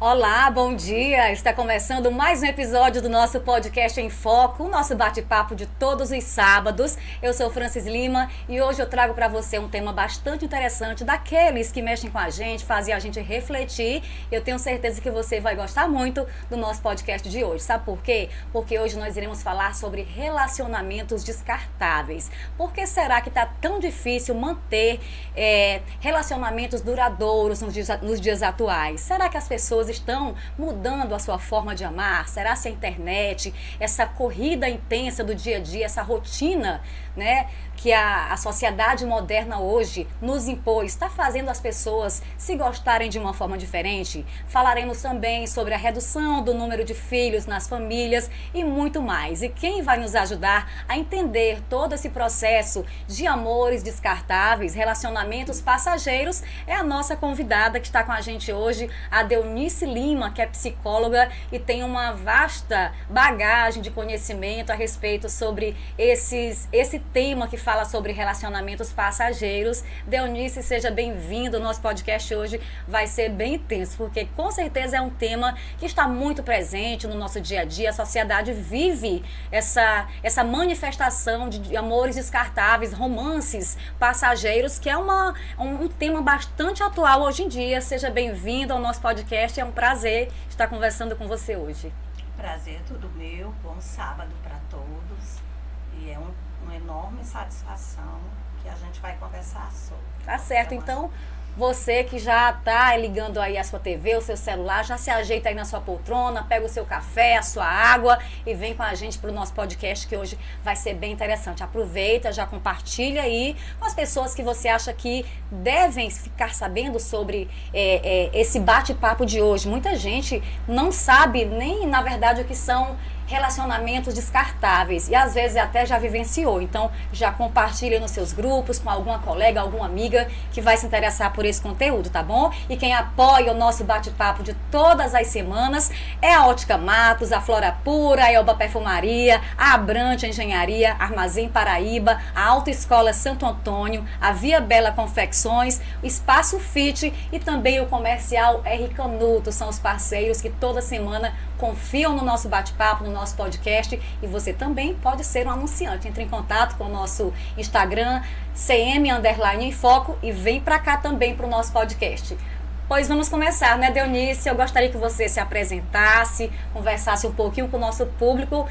Olá, bom dia! Está começando mais um episódio do nosso podcast em Foco, o nosso bate-papo de todos os sábados. Eu sou Francis Lima e hoje eu trago para você um tema bastante interessante, daqueles que mexem com a gente, fazem a gente refletir. Eu tenho certeza que você vai gostar muito do nosso podcast de hoje. Sabe por quê? Porque hoje nós iremos falar sobre relacionamentos descartáveis. Por que será que está tão difícil manter relacionamentos duradouros nos dias atuais? Será que as pessoas estão mudando a sua forma de amar? Será se a internet, essa corrida intensa do dia a dia, essa rotina, né, que a sociedade moderna hoje nos impôs, está fazendo as pessoas se gostarem de uma forma diferente? Falaremos também sobre a redução do número de filhos nas famílias e muito mais. E quem vai nos ajudar a entender todo esse processo de amores descartáveis, relacionamentos passageiros, é a nossa convidada que está com a gente hoje, a Deunice Lima, que é psicóloga e tem uma vasta bagagem de conhecimento a respeito sobre esse tema que fala sobre relacionamentos passageiros. Deunice, seja bem-vindo. O nosso podcast hoje vai ser bem intenso, porque com certeza é um tema que está muito presente no nosso dia a dia. A sociedade vive essa manifestação de amores descartáveis, romances passageiros, que é um tema bastante atual hoje em dia. Seja bem-vindo ao nosso podcast. É um prazer estar conversando com você hoje. Prazer tudo meu. Bom sábado para todos. E é uma enorme satisfação que a gente vai conversar sobre. Tá certo, então você que já tá ligando aí a sua TV, o seu celular, já se ajeita aí na sua poltrona, pega o seu café, a sua água e vem com a gente pro nosso podcast, que hoje vai ser bem interessante. Aproveita, já compartilha aí com as pessoas que você acha que devem ficar sabendo sobre esse bate-papo de hoje. Muita gente não sabe nem, na verdade, o que são relacionamentos descartáveis e às vezes até já vivenciou. Então já compartilha nos seus grupos com alguma colega, alguma amiga que vai se interessar por esse conteúdo, tá bom? E quem apoia o nosso bate-papo de todas as semanas é a Ótica Matos, a Flora Pura, a Elba Perfumaria, a Abrante Engenharia, Armazém Paraíba, a Autoescola Santo Antônio, a Via Bela Confecções, o Espaço Fit e também o Comercial R. Canuto. São os parceiros que toda semana confiam no nosso bate-papo, no nosso podcast, e você também pode ser um anunciante. Entre em contato com o nosso Instagram, CM_Em Foco, e vem pra cá também pro nosso podcast. Pois vamos começar, né, Deunice? Eu gostaria que você se apresentasse, conversasse um pouquinho com o nosso público,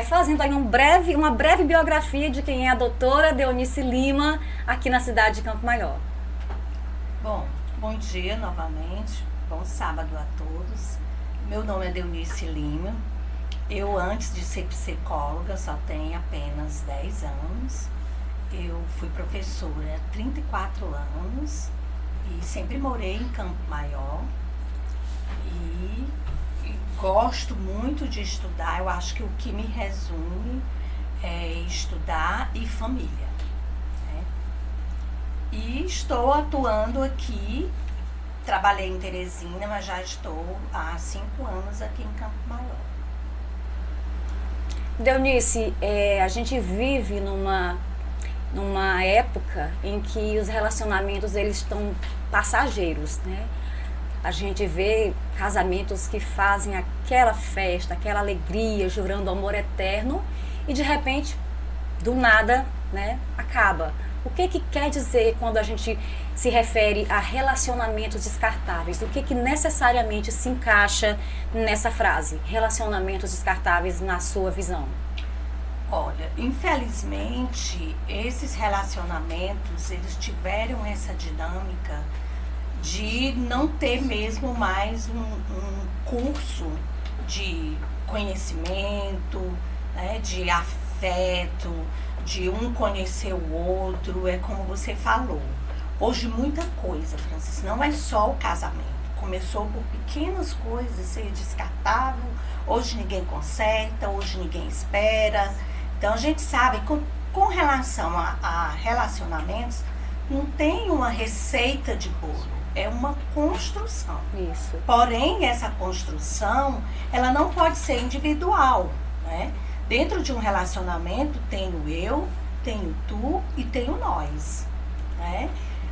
fazendo aí uma breve biografia de quem é a doutora Deunice Lima, aqui na cidade de Campo Maior. Bom dia novamente, bom sábado a todos. Meu nome é Deunice Lima. Eu, antes de ser psicóloga, só tenho apenas 10 anos. Eu fui professora há 34 anos e sempre morei em Campo Maior. E gosto muito de estudar. Eu acho que o que me resume é estudar e família, né? E estou atuando aqui. Trabalhei em Teresina, mas já estou há 5 anos aqui em Campo Maior. Deunice, a gente vive numa época em que os relacionamentos eles estão passageiros, né? A gente vê casamentos que fazem aquela festa, aquela alegria, jurando amor eterno, e de repente, do nada, né, acaba. O que quer dizer quando a gente se refere a relacionamentos descartáveis? O que necessariamente se encaixa nessa frase, relacionamentos descartáveis, na sua visão? Olha, infelizmente, esses relacionamentos, eles tiveram essa dinâmica de não ter mesmo mais um curso de conhecimento, né, de afeto, de um conhecer o outro. É como você falou. Hoje muita coisa, Francis, não é só o casamento. Começou por pequenas coisas, ser descartável. Hoje ninguém conserta, hoje ninguém espera. Então a gente sabe, com relação a relacionamentos, não tem uma receita de bolo. É uma construção. Isso. Porém, essa construção, ela não pode ser individual, né? Dentro de um relacionamento, tenho eu, tenho tu e tenho nós, né?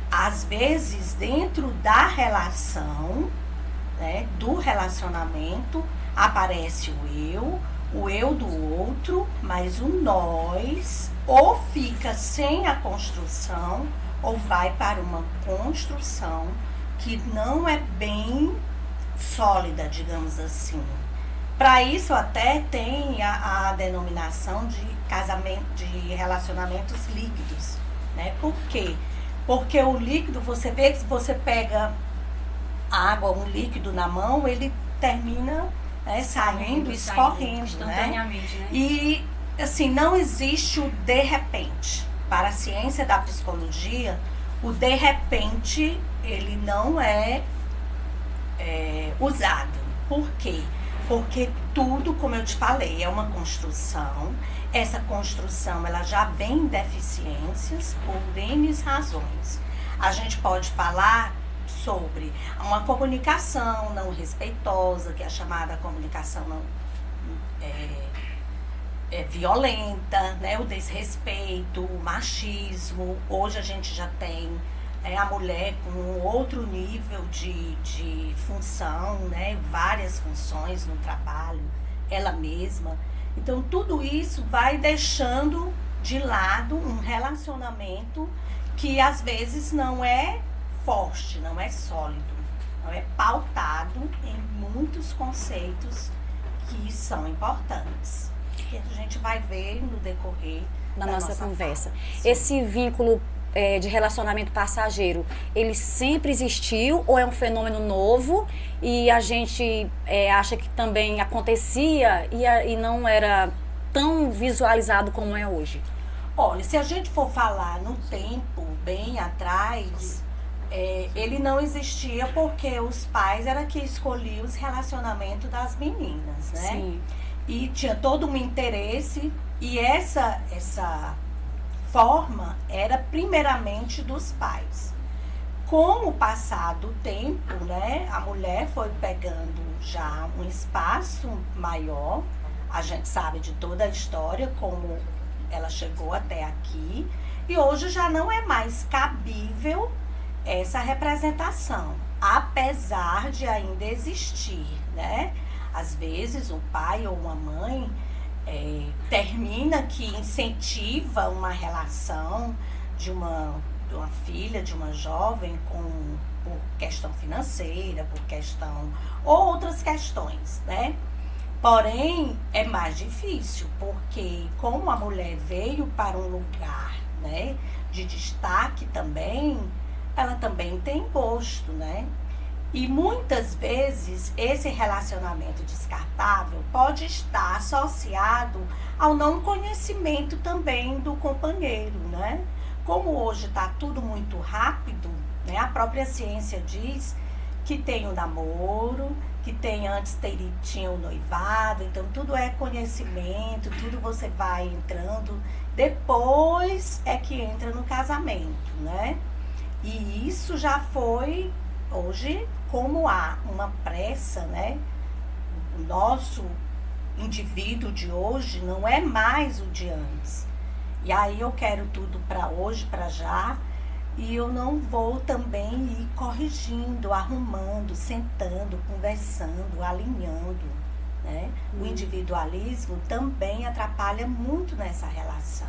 Às vezes, dentro da relação, né, do relacionamento, aparece o eu do outro, mas o nós ou fica sem a construção ou vai para uma construção que não é bem sólida, digamos assim. Para isso até tem a denominação de casamento, de relacionamentos líquidos, né? Por quê? Porque o líquido, você vê que se você pega água, um líquido na mão, ele termina, né, saindo, escorrendo, instantaneamente, né? E assim, não existe o de repente. Para a ciência da psicologia, o de repente ele não é usado. Por quê? Porque tudo, como eu te falei, é uma construção. Essa construção, ela já vem em deficiências por N razões. A gente pode falar sobre uma comunicação não respeitosa, que é a chamada comunicação não violenta, né? O desrespeito, o machismo. Hoje a gente já tem a mulher com outro nível de função, né? Várias funções no trabalho, ela mesma. Então, tudo isso vai deixando de lado um relacionamento que, às vezes, não é forte, não é sólido, não é pautado em muitos conceitos que são importantes, que a gente vai ver no decorrer da nossa conversa. Fala. Esse vínculo de relacionamento passageiro, ele sempre existiu ou é um fenômeno novo e a gente acha que também acontecia e não era tão visualizado como é hoje? Olha, se a gente for falar no tempo bem atrás, ele não existia porque os pais eram que escolhiam os relacionamentos das meninas, né? Sim. E tinha todo um interesse e essa forma era primeiramente dos pais. Com o passar do tempo, né, a mulher foi pegando já um espaço maior. A gente sabe de toda a história, como ela chegou até aqui. E hoje já não é mais cabível essa representação, apesar de ainda existir, né? Às vezes um pai ou uma mãe termina que incentiva uma relação de uma filha, de uma jovem por questão financeira, por questão ou outras questões, né? Porém, é mais difícil, porque como a mulher veio para um lugar, né, de destaque também, ela também tem gosto, né? E muitas vezes esse relacionamento descartável pode estar associado ao não conhecimento também do companheiro, né? Como hoje está tudo muito rápido, né? A própria ciência diz que tem o namoro, que tinha o noivado, então tudo é conhecimento, tudo você vai entrando, depois é que entra no casamento, né? E isso já foi, hoje, como há uma pressa, né? O nosso indivíduo de hoje não é mais o de antes. E aí eu quero tudo para hoje, para já, e eu não vou também ir corrigindo, arrumando, sentando, conversando, alinhando, né? O individualismo também atrapalha muito nessa relação,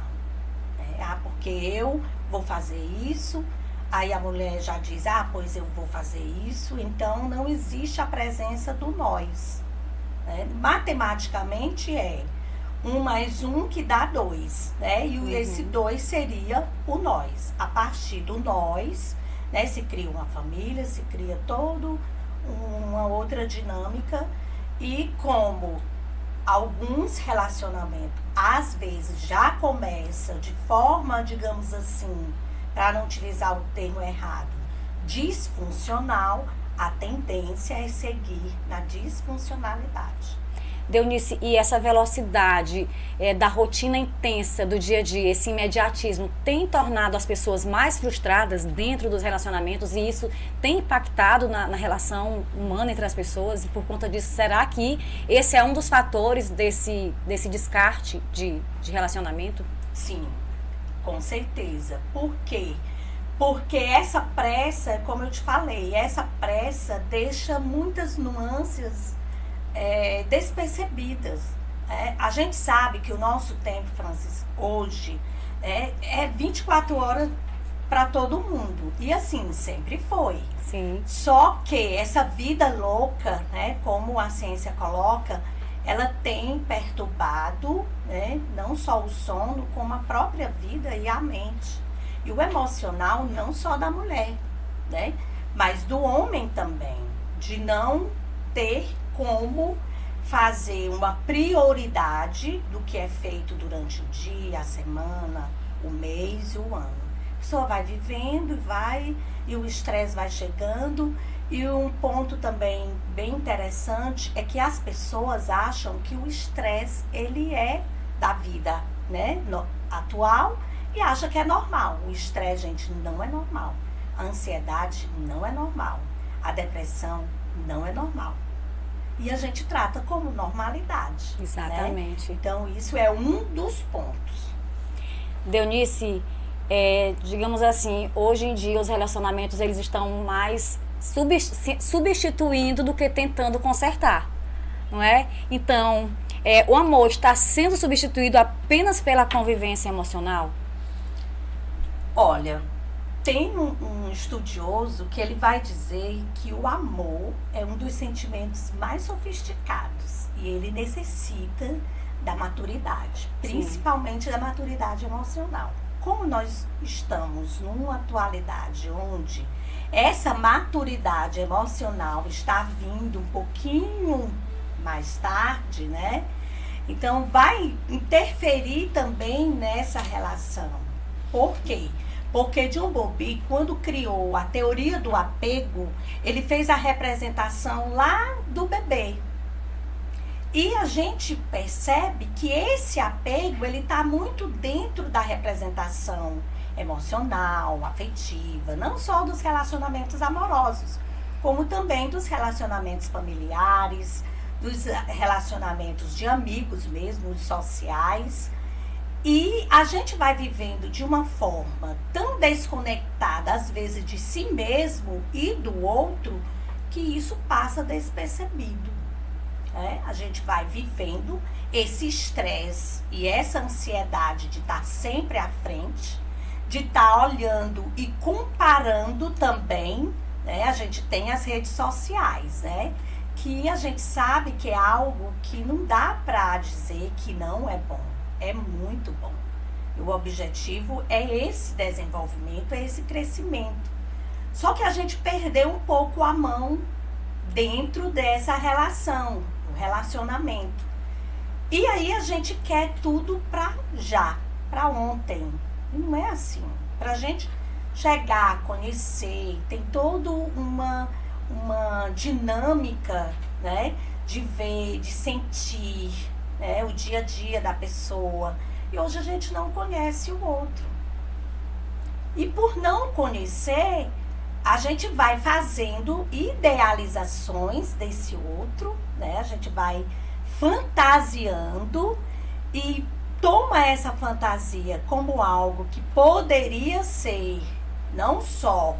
né? Porque eu vou fazer isso. Aí a mulher já diz, pois eu vou fazer isso. Então, não existe a presença do nós, né? Matematicamente 1 mais 1 que dá 2, né? E esse 2 seria o nós. A partir do nós, né, se cria uma família, se cria toda uma outra dinâmica. E como alguns relacionamentos, às vezes, já começa de forma, digamos assim, para não utilizar o termo errado, disfuncional, a tendência é seguir na disfuncionalidade. Deunice, e essa velocidade da rotina intensa do dia a dia, esse imediatismo, tem tornado as pessoas mais frustradas dentro dos relacionamentos e isso tem impactado na relação humana entre as pessoas? E por conta disso, será que esse é um dos fatores desse descarte de relacionamento? Sim, com certeza. Por quê? Porque essa pressa, como eu te falei, essa pressa deixa muitas nuances despercebidas. A gente sabe que o nosso tempo, Francis, hoje é 24 horas para todo mundo. E assim, sempre foi. Sim. Só que essa vida louca, né, como a ciência coloca, ela tem perturbado, né, não só o sono, como a própria vida e a mente. E o emocional não só da mulher, né, mas do homem também. De não ter como fazer uma prioridade do que é feito durante o dia, a semana, o mês e o ano. A pessoa vai vivendo e o estresse vai chegando. E um ponto também bem interessante é que as pessoas acham que o estresse, ele é da vida, né, atual, e acha que é normal. O estresse, gente, não é normal. A ansiedade não é normal. A depressão não é normal. E a gente trata como normalidade. Exatamente. Né? Então, isso é um dos pontos. Deunice, digamos assim, hoje em dia os relacionamentos eles estão mais substituindo do que tentando consertar, não é? Então, o amor está sendo substituído apenas pela convivência emocional? Olha, tem um estudioso que ele vai dizer que o amor é um dos sentimentos mais sofisticados e ele necessita da maturidade, principalmente da maturidade emocional. Como nós estamos numa atualidade onde essa maturidade emocional está vindo um pouquinho mais tarde, né? Então vai interferir também nessa relação. Por quê? Porque John Bowlby, quando criou a teoria do apego, ele fez a representação lá do bebê. E a gente percebe que esse apego, ele está muito dentro da representação emocional, afetiva, não só dos relacionamentos amorosos, como também dos relacionamentos familiares, dos relacionamentos de amigos mesmo, sociais. E a gente vai vivendo de uma forma tão desconectada, às vezes, de si mesmo e do outro, que isso passa despercebido. A gente vai vivendo esse estresse e essa ansiedade de estar sempre à frente, de estar olhando e comparando também, né? A gente tem as redes sociais, né? Que a gente sabe que é algo que não dá para dizer que não é bom. É muito bom. E o objetivo é esse desenvolvimento, é esse crescimento. Só que a gente perdeu um pouco a mão dentro dessa relação, o relacionamento. E aí a gente quer tudo para já, para ontem. E não é assim. Pra gente chegar, conhecer, tem toda uma dinâmica, né? De ver, de sentir, né? O dia a dia da pessoa. E hoje a gente não conhece o outro. E por não conhecer, a gente vai fazendo idealizações desse outro, né? A gente vai fantasiando e toma essa fantasia como algo que poderia ser não só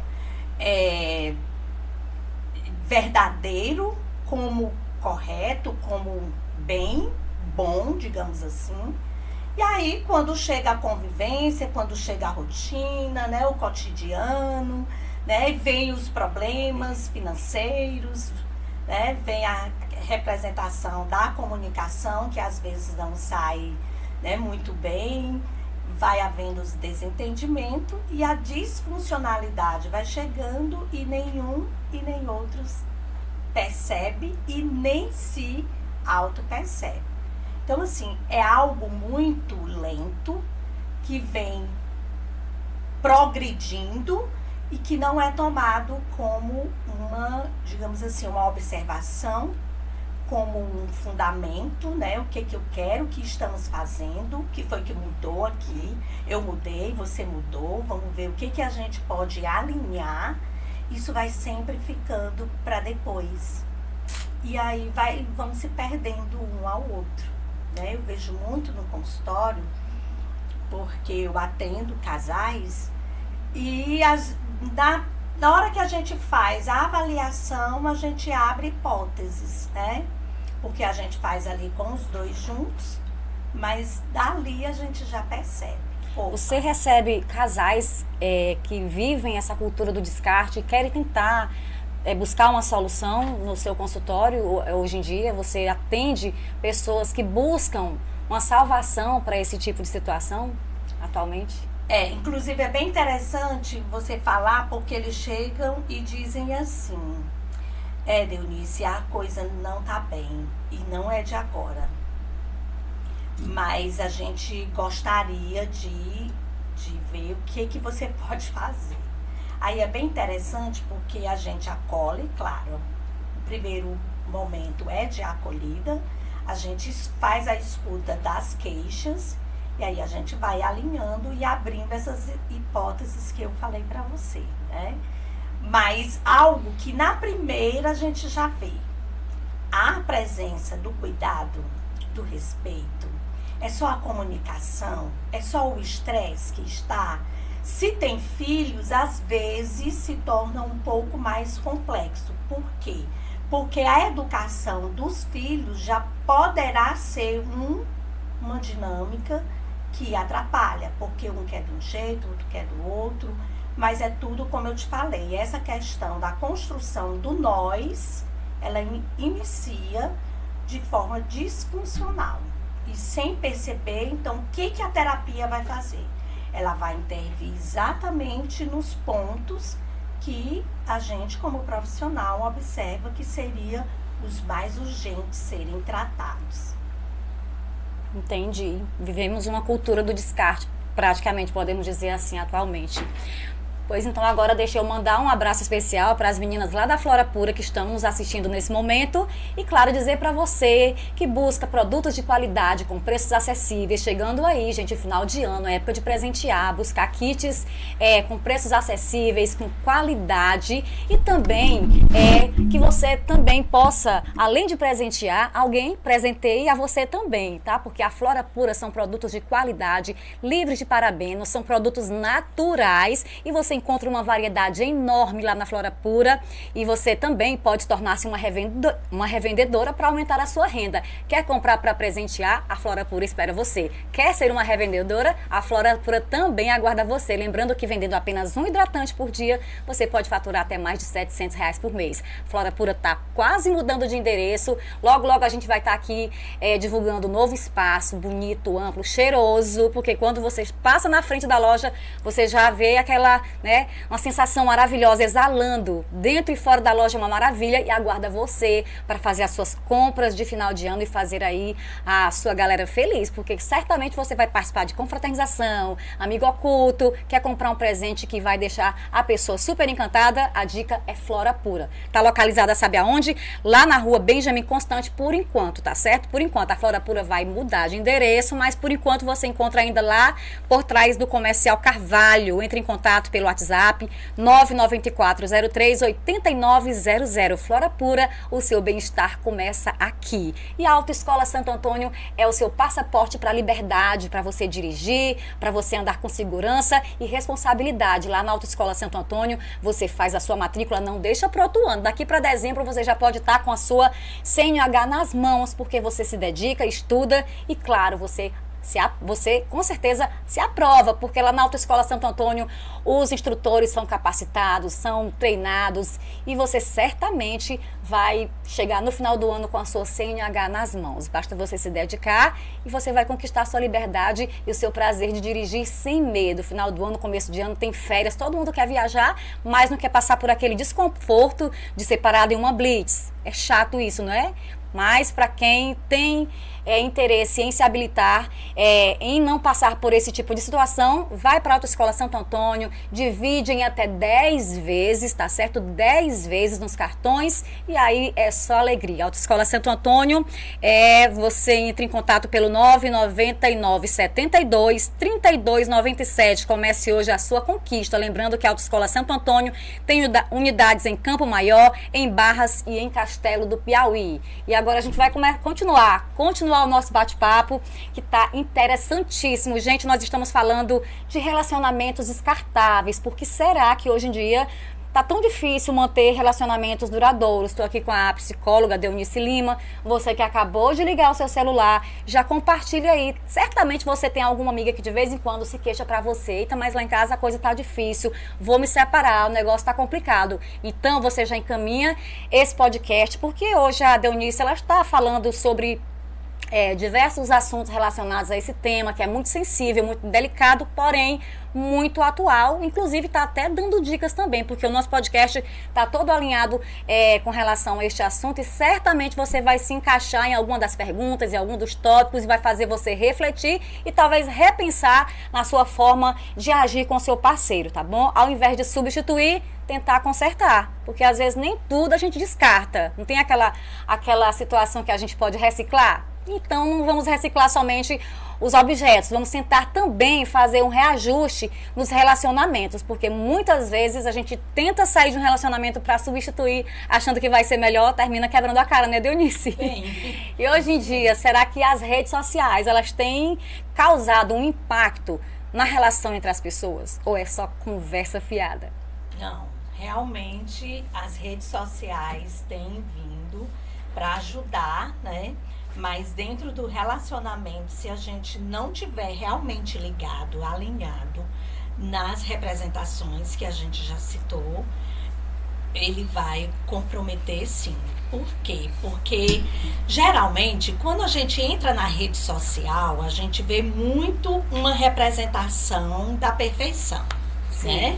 verdadeiro, como correto, como bem, bom, digamos assim. E aí, quando chega a convivência, quando chega a rotina, né, o cotidiano, né, vem os problemas financeiros, né, vem a representação da comunicação, que às vezes não sai, né, muito bem, vai havendo os desentendimentos e a disfuncionalidade vai chegando e nenhum e nem outros percebe e nem se auto-percebe. Então, assim, é algo muito lento que vem progredindo e que não é tomado como uma, digamos assim, uma observação, como um fundamento, né? O que eu quero, o que estamos fazendo, o que foi que mudou aqui, eu mudei, você mudou, vamos ver o que a gente pode alinhar. Isso vai sempre ficando para depois. E aí vamos se perdendo um ao outro, né? Eu vejo muito no consultório, porque eu atendo casais E na hora que a gente faz a avaliação, a gente abre hipóteses, né? Porque a gente faz ali com os dois juntos, mas dali a gente já percebe. Opa. Você recebe casais que vivem essa cultura do descarte e querem tentar buscar uma solução no seu consultório? Hoje em dia você atende pessoas que buscam uma salvação para esse tipo de situação atualmente? Inclusive é bem interessante você falar, porque eles chegam e dizem assim: Deunice, a coisa não tá bem e não é de agora, mas a gente gostaria de ver o que você pode fazer. Aí é bem interessante porque a gente acolhe, claro, o primeiro momento é de acolhida, a gente faz a escuta das queixas e aí a gente vai alinhando e abrindo essas hipóteses que eu falei para você, né? Mas algo que na primeira a gente já vê, a presença do cuidado, do respeito, é só a comunicação, é só o estresse que está. Se tem filhos, às vezes se torna um pouco mais complexo. Por quê? Porque a educação dos filhos já poderá ser uma dinâmica que atrapalha, porque um quer de um jeito, outro quer do outro, mas é tudo como eu te falei. Essa questão da construção do nós, ela inicia de forma disfuncional e sem perceber. Então, o que a terapia vai fazer? Ela vai intervir exatamente nos pontos que a gente, como profissional, observa que seria os mais urgentes serem tratados. Entendi. Vivemos uma cultura do descarte, praticamente, podemos dizer assim, atualmente. Pois então agora deixa eu mandar um abraço especial para as meninas lá da Flora Pura que estão nos assistindo nesse momento e claro, dizer para você que busca produtos de qualidade com preços acessíveis, chegando aí, gente, final de ano, é época de presentear, buscar kits com preços acessíveis, com qualidade e também que você também possa, além de presentear, alguém presenteie a você também, tá? Porque a Flora Pura são produtos de qualidade, livres de parabenos, são produtos naturais e você encontra uma variedade enorme lá na Flora Pura e você também pode tornar-se uma revendedora para aumentar a sua renda. Quer comprar para presentear? A Flora Pura espera você. Quer ser uma revendedora? A Flora Pura também aguarda você. Lembrando que vendendo apenas um hidratante por dia, você pode faturar até mais de R$700 por mês. Flora Pura está quase mudando de endereço. Logo, logo a gente vai estar aqui divulgando um novo espaço, bonito, amplo, cheiroso, porque quando você passa na frente da loja, você já vê aquela, uma sensação maravilhosa exalando dentro e fora da loja, uma maravilha, e aguarda você para fazer as suas compras de final de ano e fazer aí a sua galera feliz, porque certamente você vai participar de confraternização, amigo oculto, quer comprar um presente que vai deixar a pessoa super encantada. A dica é Flora Pura. Tá localizada, sabe aonde? Lá na rua Benjamin Constante, por enquanto, tá certo? Por enquanto, a Flora Pura vai mudar de endereço, mas por enquanto você encontra ainda lá por trás do Comercial Carvalho. Entre em contato pelo WhatsApp 99403-8900. Flora Pura, o seu bem-estar começa aqui. E a Autoescola Santo Antônio é o seu passaporte para a liberdade, para você dirigir, para você andar com segurança e responsabilidade. Lá na Autoescola Santo Antônio, você faz a sua matrícula, não deixa para outro ano. Daqui para dezembro você já pode estar com a sua CNH nas mãos, porque você se dedica, estuda e, claro, você com certeza se aprova, porque lá na Autoescola Santo Antônio os instrutores são capacitados, são treinados e você certamente vai chegar no final do ano com a sua CNH nas mãos. Basta você se dedicar e você vai conquistar a sua liberdade e o seu prazer de dirigir sem medo. Final do ano, começo de ano, tem férias, todo mundo quer viajar, mas não quer passar por aquele desconforto de ser parado em uma blitz. É chato isso, não é? Mas para quem tem interesse em se habilitar, em não passar por esse tipo de situação, vai para a Autoescola Santo Antônio, divide em até 10 vezes, tá certo? 10 vezes nos cartões e aí é só alegria. Autoescola Santo Antônio, você entra em contato pelo 999-72-3297. Comece hoje a sua conquista. Lembrando que a Autoescola Santo Antônio tem unidades em Campo Maior, em Barras e em Castelo do Piauí. E agora a gente vai continuar continuar o nosso bate-papo, que está interessantíssimo. Gente, nós estamos falando de relacionamentos descartáveis. Por que será que hoje em dia tá tão difícil manter relacionamentos duradouros? Estou aqui com a psicóloga Deunice Lima. Você que acabou de ligar o seu celular, já compartilha aí. Certamente você tem alguma amiga que de vez em quando se queixa para você. Eita, mas lá em casa a coisa tá difícil, vou me separar, o negócio tá complicado. Então você já encaminha esse podcast, porque hoje a Deunice, ela está falando sobre diversos assuntos relacionados a esse tema, que é muito sensível, muito delicado, porém muito atual. Inclusive está até dando dicas também, porque o nosso podcast está todo alinhado com relação a este assunto, e certamente você vai se encaixar em alguma das perguntas, em algum dos tópicos, e vai fazer você refletir e talvez repensar na sua forma de agir com seu parceiro, tá bom? Ao invés de substituir, tentar consertar, porque às vezes nem tudo a gente descarta. Não tem aquela situação que a gente pode reciclar? Então não vamos reciclar somente os objetos, vamos tentar também fazer um reajuste nos relacionamentos, porque muitas vezes a gente tenta sair de um relacionamento para substituir, achando que vai ser melhor, termina quebrando a cara, né, Deunice? Bem. E hoje em dia, será que as redes sociais, elas têm causado um impacto na relação entre as pessoas? Ou é só conversa fiada? Não, realmente as redes sociais têm vindo para ajudar, né? Mas dentro do relacionamento, se a gente não tiver realmente ligado, alinhado nas representações que a gente já citou, ele vai comprometer, sim. Por quê? Porque geralmente quando a gente entra na rede social, a gente vê muito uma representação da perfeição, né?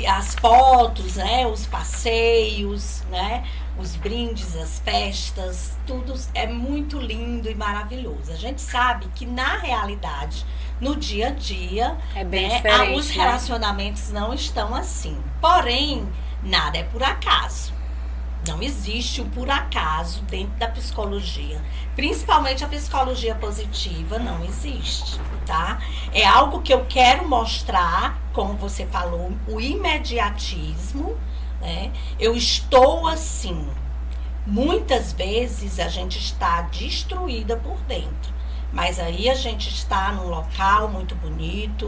As fotos, né? Os passeios, né? Os brindes, as festas, tudo é muito lindo e maravilhoso. A gente sabe que na realidade, no dia a dia, é bem diferente, os relacionamentos não estão assim. Porém, nada é por acaso. Não existe o por acaso dentro da psicologia. Principalmente a psicologia positiva não existe, tá? É algo que eu quero mostrar, como você falou, o imediatismo, né? Eu estou assim. Muitas vezes a gente está destruída por dentro, mas aí a gente está num local muito bonito,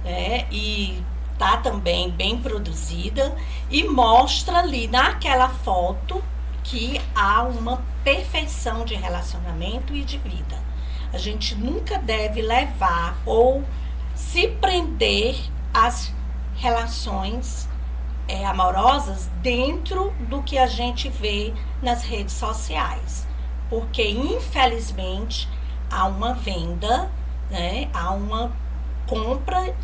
né? E tá também bem produzida e mostra ali naquela foto que há uma perfeição de relacionamento e de vida. A gente nunca deve levar ou se prender às relações amorosas dentro do que a gente vê nas redes sociais, porque infelizmente há uma venda, né? Há uma compra,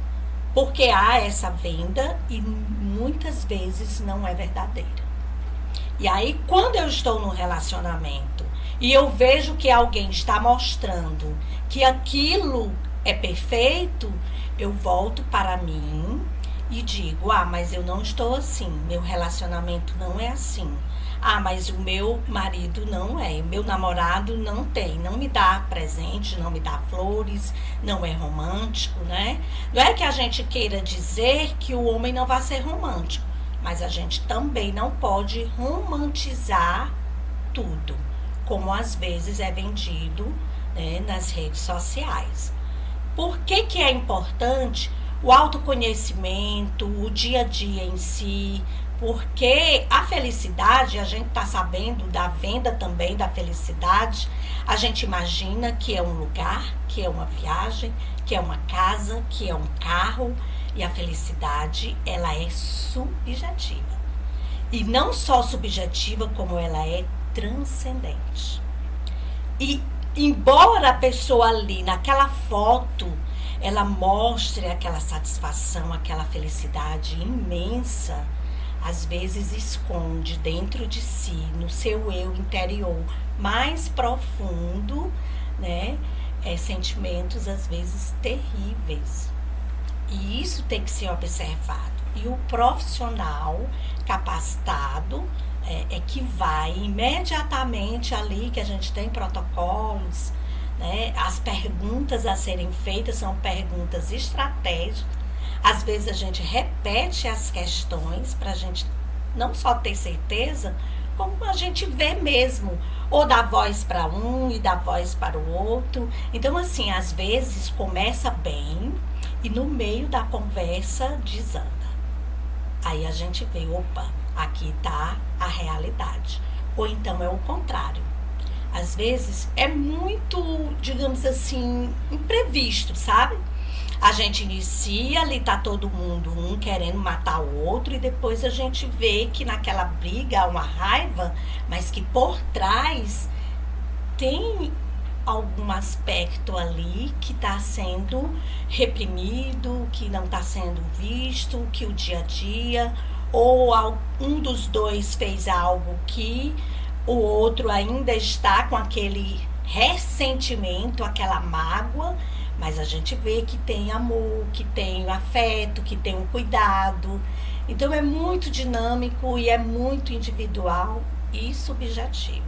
porque há essa venda e muitas vezes não é verdadeira. E aí quando eu estou no relacionamento e eu vejo que alguém está mostrando que aquilo é perfeito, eu volto para mim e digo, mas eu não estou assim, meu relacionamento não é assim. Mas o meu marido não é, meu namorado não tem, não me dá presente, não me dá flores, não é romântico, né? Não é que a gente queira dizer que o homem não vai ser romântico, mas a gente também não pode romantizar tudo, como às vezes é vendido, né, nas redes sociais. Por que que é importante o autoconhecimento, o dia a dia em si? Porque a felicidade, a gente está sabendo da venda também da felicidade, a gente imagina que é um lugar, que é uma viagem, que é uma casa, que é um carro, e a felicidade, ela é subjetiva. E não só subjetiva, como ela é transcendente. E embora a pessoa ali, naquela foto, ela mostre aquela satisfação, aquela felicidade imensa, às vezes esconde dentro de si, no seu eu interior mais profundo, né, sentimentos às vezes terríveis. E isso tem que ser observado. E o profissional capacitado é que vai imediatamente ali, que a gente tem protocolos, né, as perguntas a serem feitas são perguntas estratégicas. Às vezes a gente repete as questões para a gente não só ter certeza, como a gente vê mesmo, ou dá voz para um e dá voz para o outro. Então, assim, às vezes começa bem e no meio da conversa desanda. Aí a gente vê, opa, aqui tá a realidade. Ou então é o contrário. Às vezes é muito, digamos assim, imprevisto, sabe? A gente inicia, ali tá todo mundo, um querendo matar o outro, e depois a gente vê que naquela briga há uma raiva, mas que por trás tem algum aspecto ali que está sendo reprimido, que não está sendo visto, que o dia a dia, ou um dos dois fez algo que o outro ainda está com aquele ressentimento, aquela mágoa, mas a gente vê que tem amor, que tem afeto, que tem um cuidado. Então é muito dinâmico e é muito individual e subjetivo.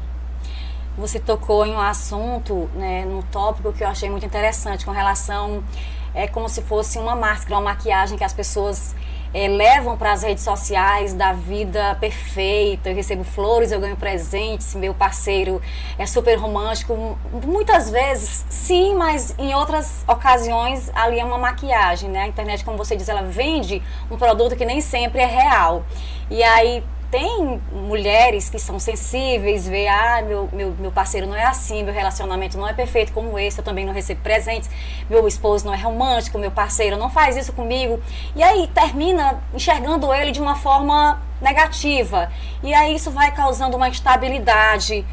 Você tocou em um assunto, né, num tópico que eu achei muito interessante, com relação, como se fosse uma máscara, uma maquiagem que as pessoas levam para as redes sociais da vida perfeita. Eu recebo flores, eu ganho presentes, meu parceiro é super romântico. Muitas vezes, sim, mas em outras ocasiões ali é uma maquiagem, né? A internet, como você diz, ela vende um produto que nem sempre é real. E aí tem mulheres que são sensíveis, vê, meu parceiro não é assim, meu relacionamento não é perfeito como esse, eu também não recebo presentes, meu esposo não é romântico, meu parceiro não faz isso comigo. E aí termina enxergando ele de uma forma negativa. E aí isso vai causando uma instabilidade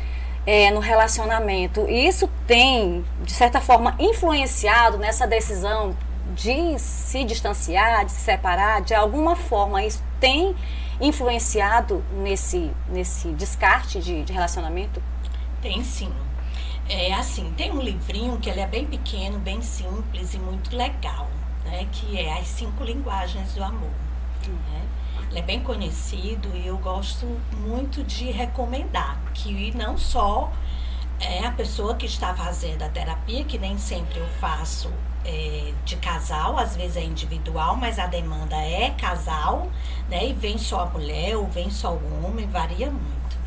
no relacionamento. E isso tem, de certa forma, influenciado nessa decisão de se distanciar, de se separar, de alguma forma. Isso tem influenciado nesse descarte de relacionamento? Tem sim. Assim, tem um livrinho que ele é bem pequeno, bem simples e muito legal, né? Que é As 5 Linguagens do Amor. Né? Ele é bem conhecido e eu gosto muito de recomendar, que não só a pessoa que está fazendo a terapia, que nem sempre eu faço de casal, às vezes é individual, mas a demanda é casal, né? E vem só a mulher ou vem só o homem, varia muito.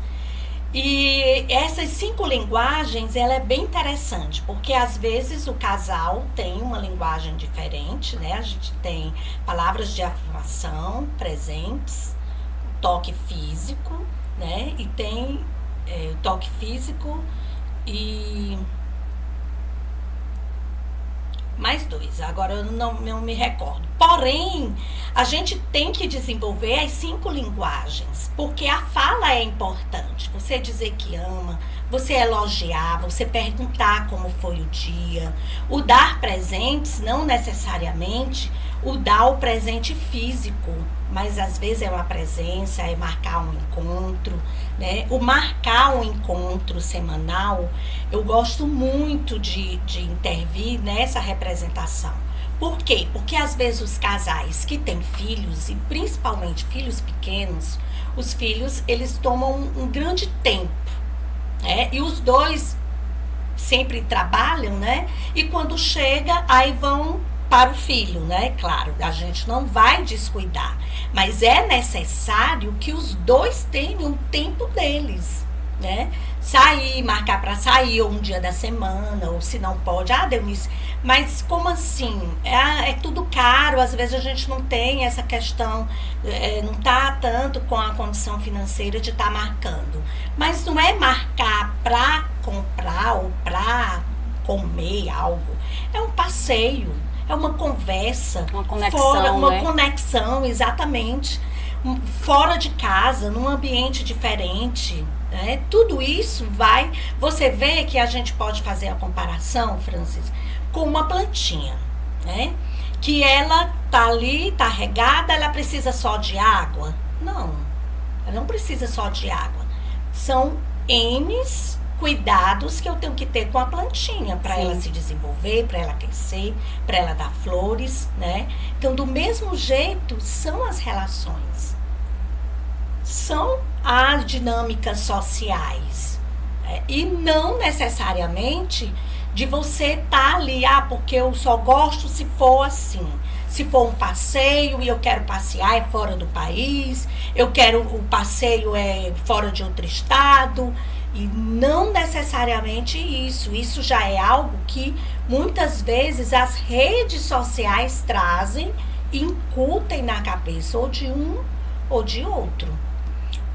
E essas 5 linguagens, ela é bem interessante, porque às vezes o casal tem uma linguagem diferente, né? A gente tem palavras de afirmação, presentes, toque físico, né? E tem o toque físico e mais 2, agora eu não me recordo. Porém, a gente tem que desenvolver as 5 linguagens, porque a fala é importante. Você dizer que ama, você elogiar, você perguntar como foi o dia. O dar presentes, não necessariamente o dar o presente físico, mas às vezes é uma presença, é marcar um encontro, né? O marcar um encontro semanal, eu gosto muito de intervir nessa representação. Por quê? Porque às vezes os casais que têm filhos, e principalmente filhos pequenos, os filhos, eles tomam um grande tempo, né? E os dois sempre trabalham, né? E quando chega, aí vão para o filho, né? Claro, a gente não vai descuidar, mas é necessário que os dois tenham o tempo deles, né? Sair, marcar para sair, ou um dia da semana, ou se não pode, Denise, mas como assim? É tudo caro, às vezes a gente não tem essa questão, não tá tanto com a condição financeira de estar marcando, mas não é marcar para comprar ou para comer algo, é um passeio, é uma conversa, uma conexão, fora, uma né? Conexão, exatamente, fora de casa, num ambiente diferente, né? Tudo isso vai, você vê que a gente pode fazer a comparação, Francis, com uma plantinha, né? Que ela tá ali, tá regada, ela precisa só de água? Não, ela não precisa só de água, são N's cuidados que eu tenho que ter com a plantinha para ela se desenvolver, para ela crescer, para ela dar flores, né? Então, do mesmo jeito, são as relações, são as dinâmicas sociais, e não necessariamente de você estar ali, porque eu só gosto se for assim. Se for um passeio e eu quero passear é fora do país, eu quero o passeio é fora de outro estado, e não necessariamente isso. Isso já é algo que muitas vezes as redes sociais trazem e incutem na cabeça ou de um ou de outro.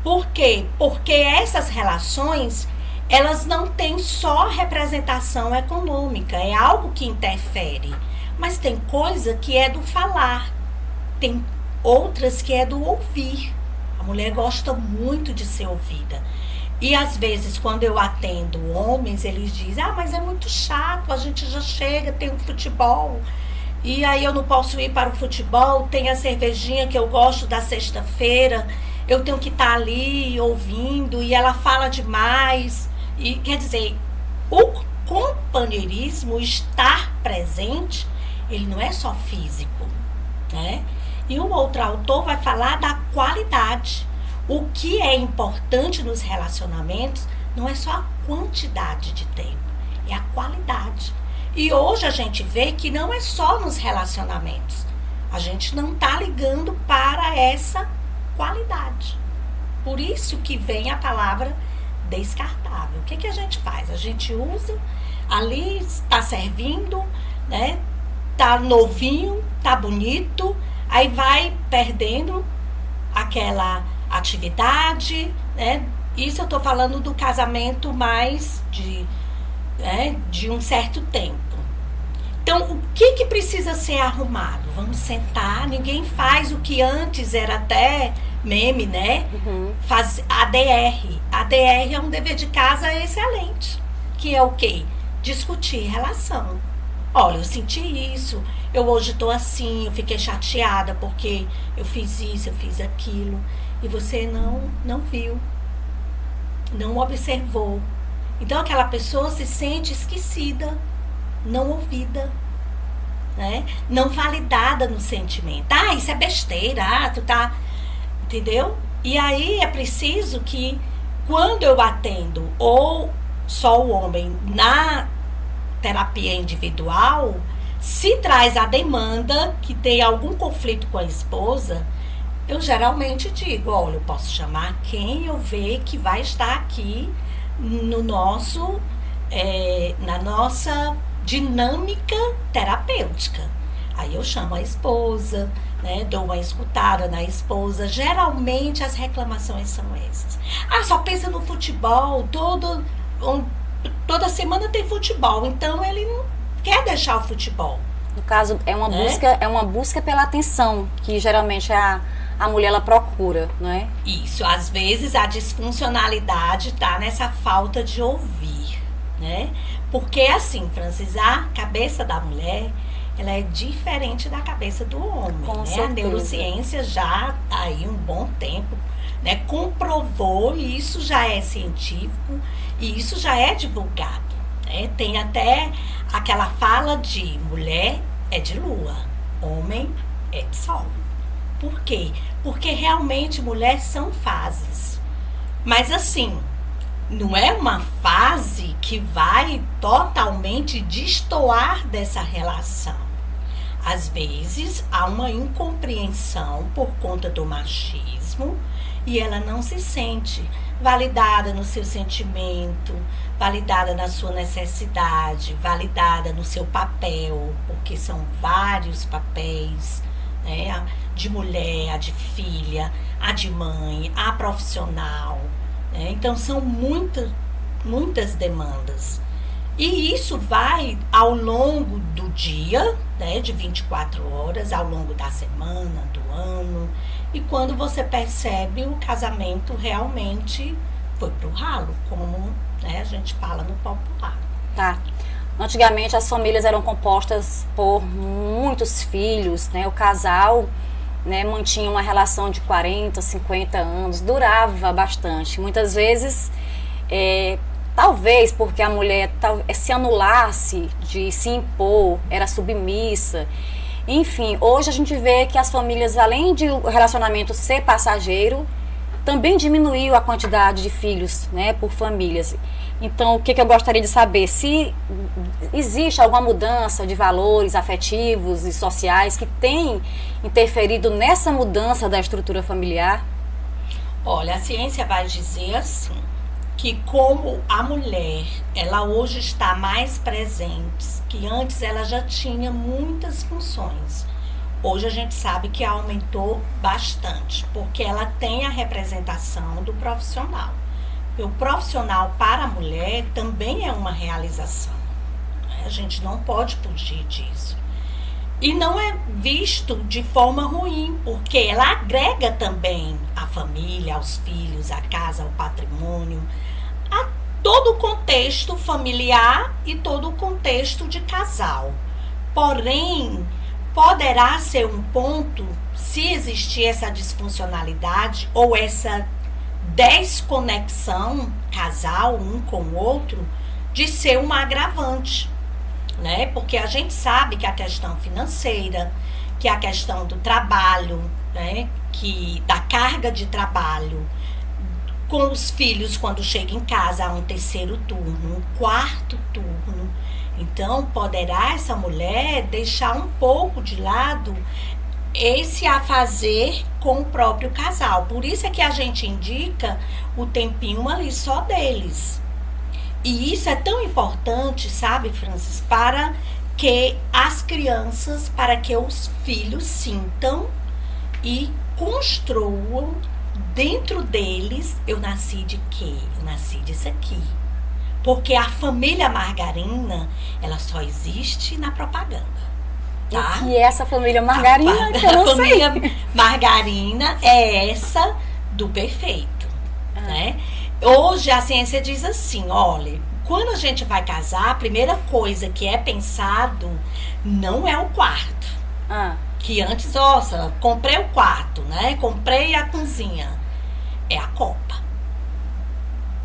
Por quê? Porque essas relações, elas não têm só representação econômica, é algo que interfere. Mas tem coisa que é do falar, tem outras que é do ouvir. A mulher gosta muito de ser ouvida. E às vezes, quando eu atendo homens, eles dizem, mas é muito chato, a gente já chega, tem um futebol, e aí eu não posso ir para o futebol, tem a cervejinha que eu gosto da sexta-feira, eu tenho que estar ali ouvindo, e ela fala demais. E quer dizer, o companheirismo, estar presente, ele não é só físico, né? E o outro autor vai falar da qualidade. O que é importante nos relacionamentos não é só a quantidade de tempo, é a qualidade. E hoje a gente vê que não é só nos relacionamentos. A gente não está ligando para essa qualidade. Por isso que vem a palavra descartável. O que a gente faz? A gente usa, ali está servindo, né? Tá novinho, tá bonito, aí vai perdendo aquela atividade, né? Isso eu tô falando do casamento mais de um certo tempo. Então, o que precisa ser arrumado? Vamos sentar, ninguém faz o que antes era até meme, né? Faz ADR. ADR é um dever de casa excelente, que é o quê? Discutir relação. Olha, eu senti isso, eu hoje estou assim, eu fiquei chateada porque eu fiz isso, eu fiz aquilo. E você não viu, não observou. Então aquela pessoa se sente esquecida, não ouvida, né? Não validada no sentimento. Isso é besteira, tu tá... Entendeu? E aí é preciso que quando eu atendo ou só o homem na terapia individual, se traz a demanda que tem algum conflito com a esposa, eu geralmente digo, olha, eu posso chamar quem eu ver que vai estar aqui no nosso, na nossa dinâmica terapêutica. Aí eu chamo a esposa, né, dou uma escutada na esposa. Geralmente as reclamações são essas. Só pensa no futebol, toda semana tem futebol, então ele não quer deixar o futebol. No caso, é uma busca pela atenção, que geralmente a mulher ela procura, não é? Isso, às vezes a disfuncionalidade está nessa falta de ouvir, né? Porque assim, Francis, a cabeça da mulher, ela é diferente da cabeça do homem, Com né? certeza. A neurociência já aí um bom tempo, né, comprovou, e isso já é científico, e isso já é divulgado, né? Tem até aquela fala de mulher é de lua, homem é de sol. Por quê? Porque realmente mulheres são fases. Mas assim, não é uma fase que vai totalmente destoar dessa relação. Às vezes há uma incompreensão por conta do machismo e ela não se sente validada no seu sentimento, validada na sua necessidade, validada no seu papel, porque são vários papéis, né? De mulher, a de filha, a de mãe, a profissional, né? Então são muitas demandas. E isso vai ao longo do dia, né, de 24 horas, ao longo da semana, do ano. E quando você percebe, o casamento realmente foi pro ralo, como, né, a gente fala no popular. Tá. Antigamente as famílias eram compostas por muitos filhos, né? O casal, né, mantinha uma relação de 40, 50 anos, durava bastante. Muitas vezes, talvez porque a mulher se anulasse de se impor, era submissa. Enfim, hoje a gente vê que as famílias, além de o relacionamento ser passageiro, também diminuiu a quantidade de filhos, né, por famílias. Então, o que eu gostaria de saber? Se existe alguma mudança de valores afetivos e sociais que tem interferido nessa mudança da estrutura familiar? Olha, a ciência vai dizer assim, que como a mulher, ela hoje está mais presente, que antes ela já tinha muitas funções. Hoje a gente sabe que aumentou bastante, porque ela tem a representação do profissional. E o profissional para a mulher também é uma realização. A gente não pode fugir disso. E não é visto de forma ruim, porque ela agrega também a família, aos filhos, a casa, ao patrimônio, a todo o contexto familiar e todo o contexto de casal. Porém, poderá ser um ponto, se existir essa disfuncionalidade ou essa desconexão casal um com o outro, de ser uma agravante, né? Porque a gente sabe que a questão financeira, que a questão do trabalho, né? Que da carga de trabalho com os filhos quando chega em casa há um terceiro turno, um quarto turno. Então, poderá essa mulher deixar um pouco de lado esse afazer com o próprio casal. Por isso é que a gente indica o tempinho ali só deles. E isso é tão importante, sabe, Francis, para que as crianças, para que os filhos sintam e construam dentro deles, eu nasci de quê? Eu nasci disso aqui. Porque a família margarina, ela só existe na propaganda. Tá? O que é essa família margarina? Que eu não sei. A família margarina é essa do perfeito, né? Hoje a ciência diz assim, olha, quando a gente vai casar, a primeira coisa que é pensado não é o quarto. Que antes, nossa, comprei o quarto, né? Comprei a cozinha. É a copa.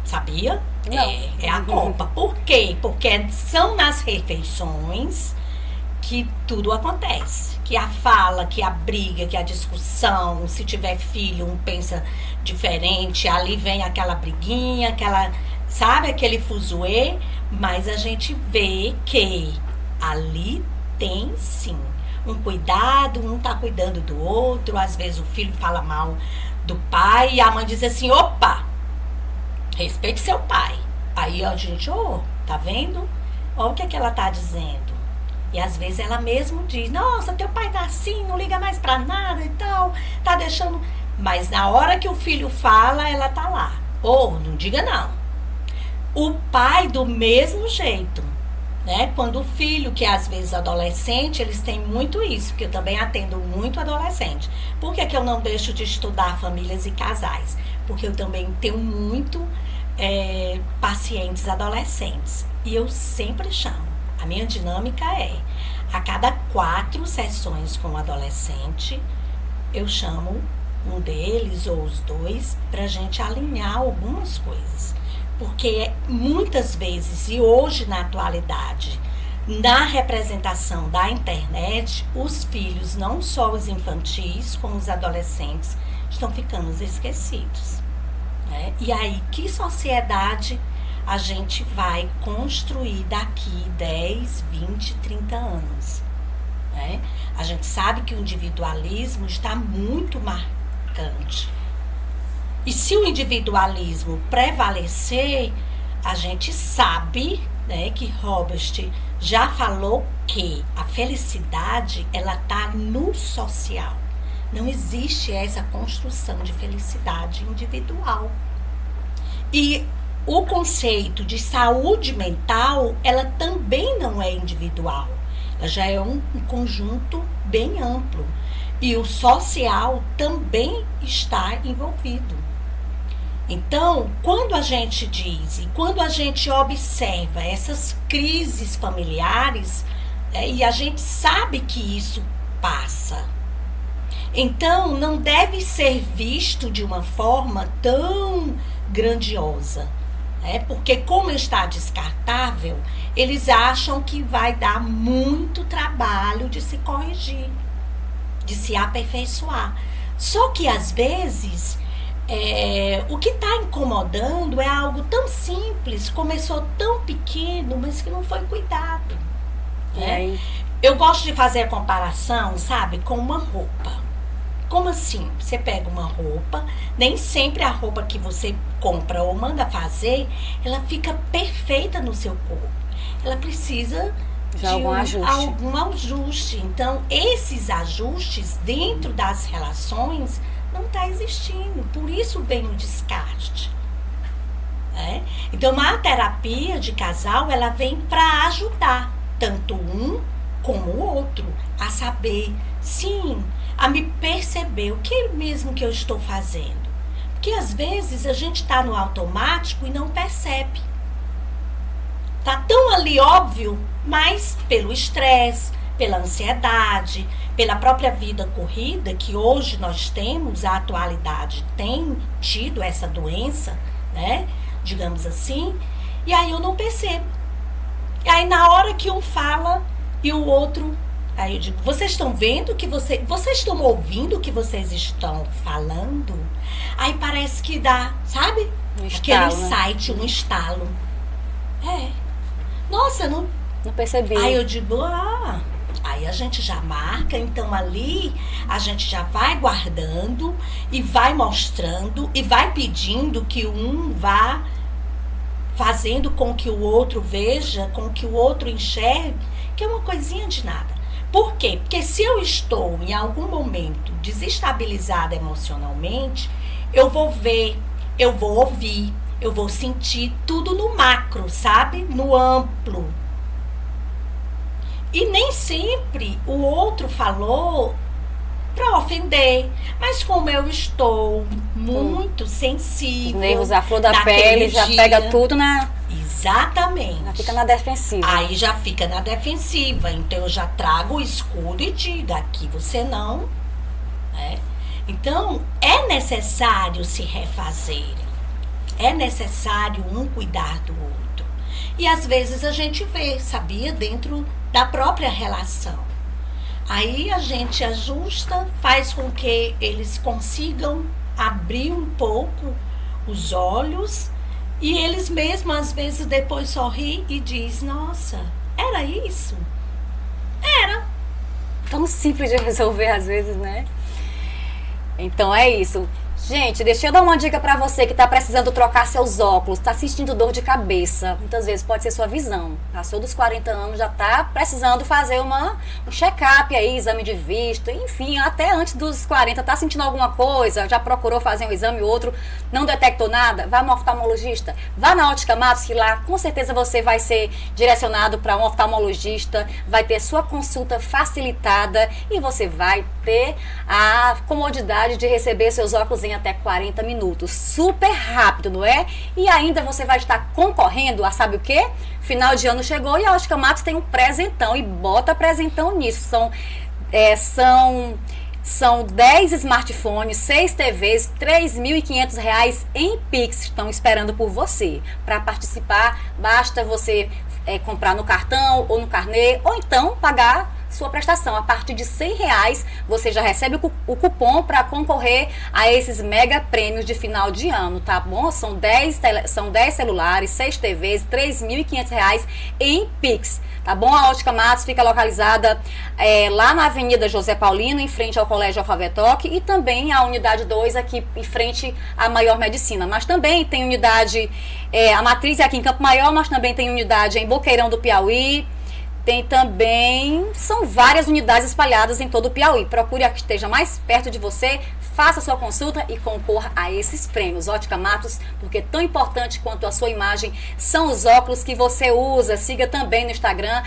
Sabia? Não. É a copa. Por quê? Porque são nas refeições que tudo acontece. Que a fala, que a briga, que a discussão, se tiver filho, um pensa diferente, ali vem aquela briguinha, aquela, sabe, aquele fuzuê, mas a gente vê que ali tem sim um cuidado, um tá cuidando do outro, às vezes o filho fala mal do pai e a mãe diz assim, opa, respeite seu pai. Aí a gente, tá vendo? Olha o que ela tá dizendo. E às vezes ela mesmo diz, nossa, teu pai tá assim, não liga mais pra nada e tal, tá deixando... Mas na hora que o filho fala, ela tá lá. Não diga não. O pai do mesmo jeito, né? Quando o filho, que é às vezes adolescente, eles têm muito isso, porque eu também atendo muito adolescente. Por que eu não deixo de estudar famílias e casais? Porque eu também tenho muito pacientes adolescentes. E eu sempre chamo. A minha dinâmica é, a cada 4 sessões com o adolescente, eu chamo um deles ou os dois para a gente alinhar algumas coisas. Porque muitas vezes, e hoje na atualidade, na representação da internet, os filhos, não só os infantis, como os adolescentes, estão ficando esquecidos. Né? E aí, que sociedade a gente vai construir daqui 10, 20, 30 anos. Né? A gente sabe que o individualismo está muito marcante. E se o individualismo prevalecer, a gente sabe, né, que Robert já falou que a felicidade, ela está no social. Não existe essa construção de felicidade individual. E o conceito de saúde mental, ela também não é individual. Ela já é um conjunto bem amplo. E o social também está envolvido. Então, quando a gente diz e quando a gente observa essas crises familiares, e a gente sabe que isso passa, então não deve ser visto de uma forma tão grandiosa. Porque como está descartável, eles acham que vai dar muito trabalho de se corrigir, de se aperfeiçoar. Só que às vezes o que está incomodando é algo tão simples, começou tão pequeno, mas que não foi cuidado. Né? Eu gosto de fazer a comparação, sabe, com uma roupa. Como assim? Você pega uma roupa, nem sempre a roupa que você compra ou manda fazer, ela fica perfeita no seu corpo. Ela precisa de algum ajuste. Então, esses ajustes dentro das relações não está existindo. Por isso vem o descarte. Então, a terapia de casal, ela vem para ajudar tanto um como o outro a saber, sim, a me perceber o que mesmo que eu estou fazendo. Porque às vezes a gente está no automático e não percebe. Tá tão ali óbvio, mas pelo estresse, pela ansiedade, pela própria vida corrida, que hoje nós temos, a atualidade tem tido essa doença, né? Digamos assim, e aí eu não percebo. E aí na hora que um fala e o outro... Aí eu digo, vocês estão vendo que vocês estão ouvindo o que vocês estão falando? Aí parece que dá, sabe? Aquele insight, um estalo. Nossa, não percebi. Aí eu digo, aí a gente já marca, então ali a gente já vai guardando e vai mostrando e vai pedindo que um vá fazendo com que o outro veja, com que o outro enxergue, que é uma coisinha de nada. Por quê? Porque se eu estou em algum momento desestabilizada emocionalmente, eu vou ver, eu vou ouvir, eu vou sentir tudo no macro, sabe? No amplo. E nem sempre o outro falou para ofender, mas como eu estou muito sensível, os nervos, a flor da pele, já pega tudo na... Exatamente. Já fica na defensiva. Aí já fica na defensiva. Então eu já trago o escudo e digo, aqui você não. Então é necessário se refazer. É necessário um cuidar do outro. E às vezes a gente vê, sabia, dentro da própria relação. Aí a gente ajusta, faz com que eles consigam abrir um pouco os olhos. E eles mesmos, às vezes, depois sorriem e dizem, nossa, era isso? Era. Tão simples de resolver, às vezes, né? Então, é isso. Gente, deixa eu dar uma dica pra você que tá precisando trocar seus óculos, tá sentindo dor de cabeça. Muitas vezes pode ser sua visão. Passou dos 40 anos, já tá precisando fazer um check-up aí, exame de vista, enfim, até antes dos 40, tá sentindo alguma coisa, já procurou fazer um exame ou outro, não detectou nada, vá no oftalmologista, vá na Ótica Matos, que lá com certeza você vai ser direcionado para um oftalmologista, vai ter sua consulta facilitada e você vai ter a comodidade de receber seus óculos em até 40 minutos. Super rápido, não é? E ainda você vai estar concorrendo a sabe o quê? Final de ano chegou e a Ótica Matos tem um presentão. E bota presentão nisso. São 10 smartphones, 6 TVs, R$ 3.500 em Pix. Estão esperando por você. Para participar, basta você comprar no cartão ou no carnê, ou então pagar sua prestação. A partir de R$100 você já recebe o cupom para concorrer a esses mega prêmios de final de ano, tá bom? São 10 celulares, 6 TVs, R$ 3.500 em Pix, tá bom? A Ótica Matos fica localizada lá na Avenida José Paulino, em frente ao Colégio Alfavetoque, e também a unidade 2 aqui em frente à Maior Medicina. Mas também tem unidade, a matriz é aqui em Campo Maior, mas também tem unidade em Boqueirão do Piauí. Tem também, são várias unidades espalhadas em todo o Piauí. Procure a que esteja mais perto de você, faça sua consulta e concorra a esses prêmios. Ótica Matos, porque tão importante quanto a sua imagem são os óculos que você usa. Siga também no Instagram,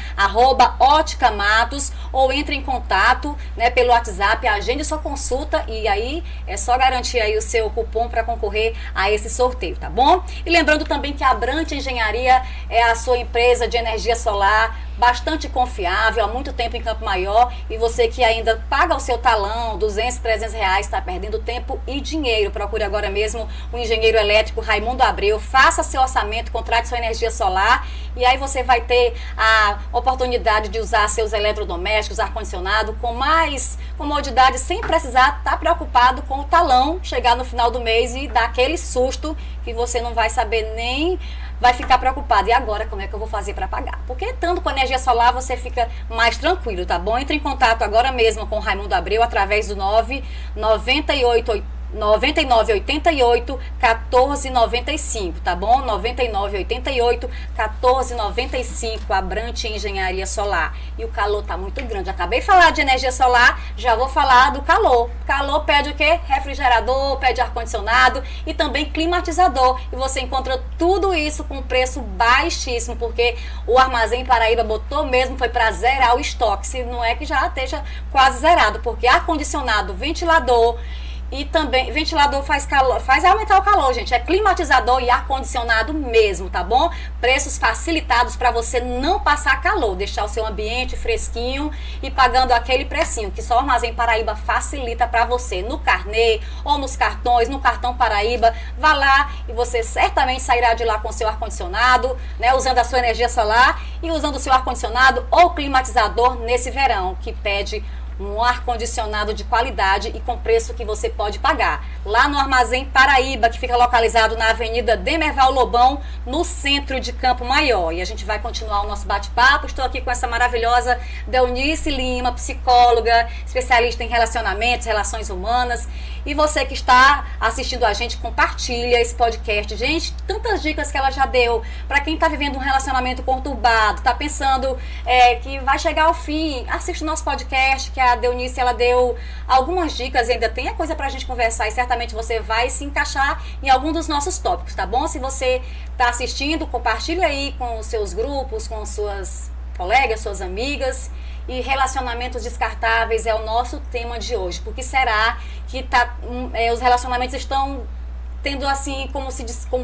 @óticamatos, ou entre em contato, né, pelo WhatsApp, agende sua consulta e aí é só garantir aí o seu cupom para concorrer a esse sorteio, tá bom? E lembrando também que a Abrante Engenharia é a sua empresa de energia solar bastante confiável, há muito tempo em Campo Maior, e você que ainda paga o seu talão, 200, 300 reais, está perdendo tempo e dinheiro. Procure agora mesmo o engenheiro elétrico Raimundo Abreu, faça seu orçamento, contrate sua energia solar, e aí você vai ter a oportunidade de usar seus eletrodomésticos, ar-condicionado, com mais comodidade, sem precisar estar preocupado com o talão chegar no final do mês e dar aquele susto que você não vai saber nem... vai ficar preocupado. E agora, como é que eu vou fazer para pagar? Porque estando com energia solar, você fica mais tranquilo, tá bom? Entre em contato agora mesmo com o Raimundo Abreu através do 9988 1495, tá bom? 9988 1495, Abrante Engenharia Solar. E o calor tá muito grande. Acabei de falar de energia solar, já vou falar do calor. Calor pede o quê? Refrigerador, pede ar-condicionado e também climatizador. E você encontra tudo isso com preço baixíssimo, porque o Armazém Paraíba botou mesmo, foi para zerar o estoque. Se não é que já esteja quase zerado, porque ar-condicionado, ventilador... E também, ventilador faz aumentar o calor, gente. É climatizador e ar-condicionado mesmo, tá bom? Preços facilitados para você não passar calor, deixar o seu ambiente fresquinho e pagando aquele precinho que só o Armazém Paraíba facilita para você. No carnê ou nos cartões, no cartão Paraíba, vá lá e você certamente sairá de lá com o seu ar-condicionado, né? Usando a sua energia solar e usando o seu ar-condicionado ou climatizador nesse verão, que pede um ar-condicionado de qualidade e com preço que você pode pagar. Lá no Armazém Paraíba, que fica localizado na Avenida Demerval Lobão, no centro de Campo Maior. E a gente vai continuar o nosso bate-papo. Estou aqui com essa maravilhosa Deunice Lima, psicóloga, especialista em relacionamentos, relações humanas. E você que está assistindo a gente, compartilha esse podcast. Gente, tantas dicas que ela já deu para quem está vivendo um relacionamento conturbado, está pensando que vai chegar ao fim. Assiste o nosso podcast, que a Deunice, ela deu algumas dicas, ainda tem a coisa para a gente conversar e certamente você vai se encaixar em algum dos nossos tópicos, tá bom? Se você está assistindo, compartilha aí com os seus grupos, com suas colegas, suas amigas. E relacionamentos descartáveis é o nosso tema de hoje. Porque será que os relacionamentos estão tendo assim, como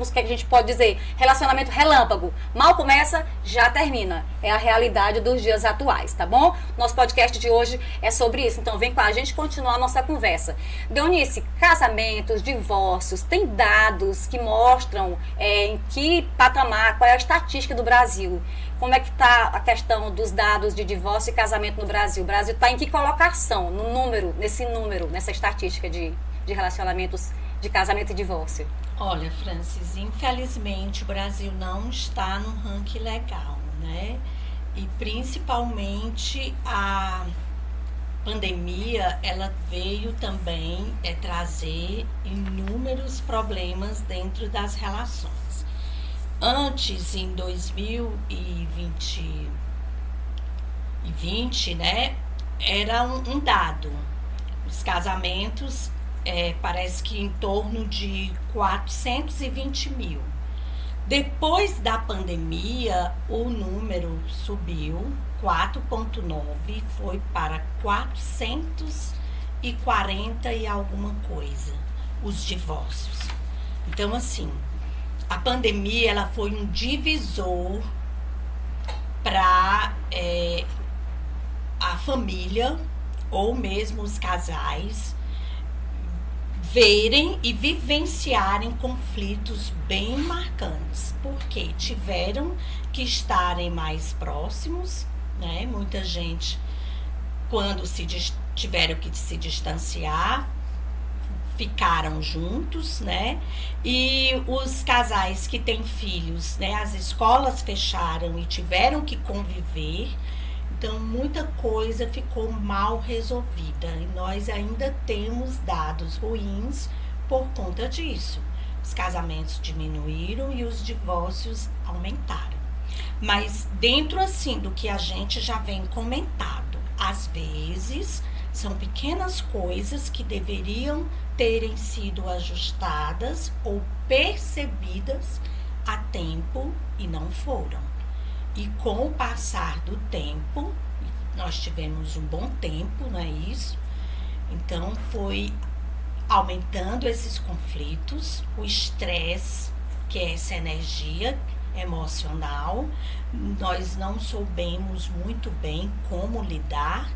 que a gente pode dizer, relacionamento relâmpago. Mal começa, já termina. É a realidade dos dias atuais, tá bom? Nosso podcast de hoje é sobre isso. Então vem com a gente continuar a nossa conversa. Deunice, casamentos, divórcios, tem dados que mostram em que patamar, qual é a estatística do Brasil? Como é que está a questão dos dados de divórcio e casamento no Brasil? O Brasil está em que colocação nessa estatística de relacionamentos de casamento e divórcio? Olha, Francis, infelizmente o Brasil não está no ranking legal, né? E principalmente a pandemia, ela veio também trazer inúmeros problemas dentro das relações. Antes, em 2020, né, era um dado. Os casamentos, parece que em torno de 420 mil. Depois da pandemia, o número subiu, 4,9, foi para 440 e alguma coisa, os divórcios. Então, assim, a pandemia, ela foi um divisor para a família ou mesmo os casais verem e vivenciarem conflitos bem marcantes, porque tiveram que estarem mais próximos, né? Muita gente, quando tiveram que se distanciar, ficaram juntos, né? E os casais que têm filhos, né? As escolas fecharam e tiveram que conviver. Então, muita coisa ficou mal resolvida. E nós ainda temos dados ruins por conta disso. Os casamentos diminuíram e os divórcios aumentaram. Mas dentro, assim, do que a gente já vem comentado, às vezes são pequenas coisas que deveriam terem sido ajustadas ou percebidas a tempo e não foram. E com o passar do tempo, nós tivemos um bom tempo, não é isso? Então foi aumentando esses conflitos, o estresse, que é essa energia emocional, nós não soubemos muito bem como lidar,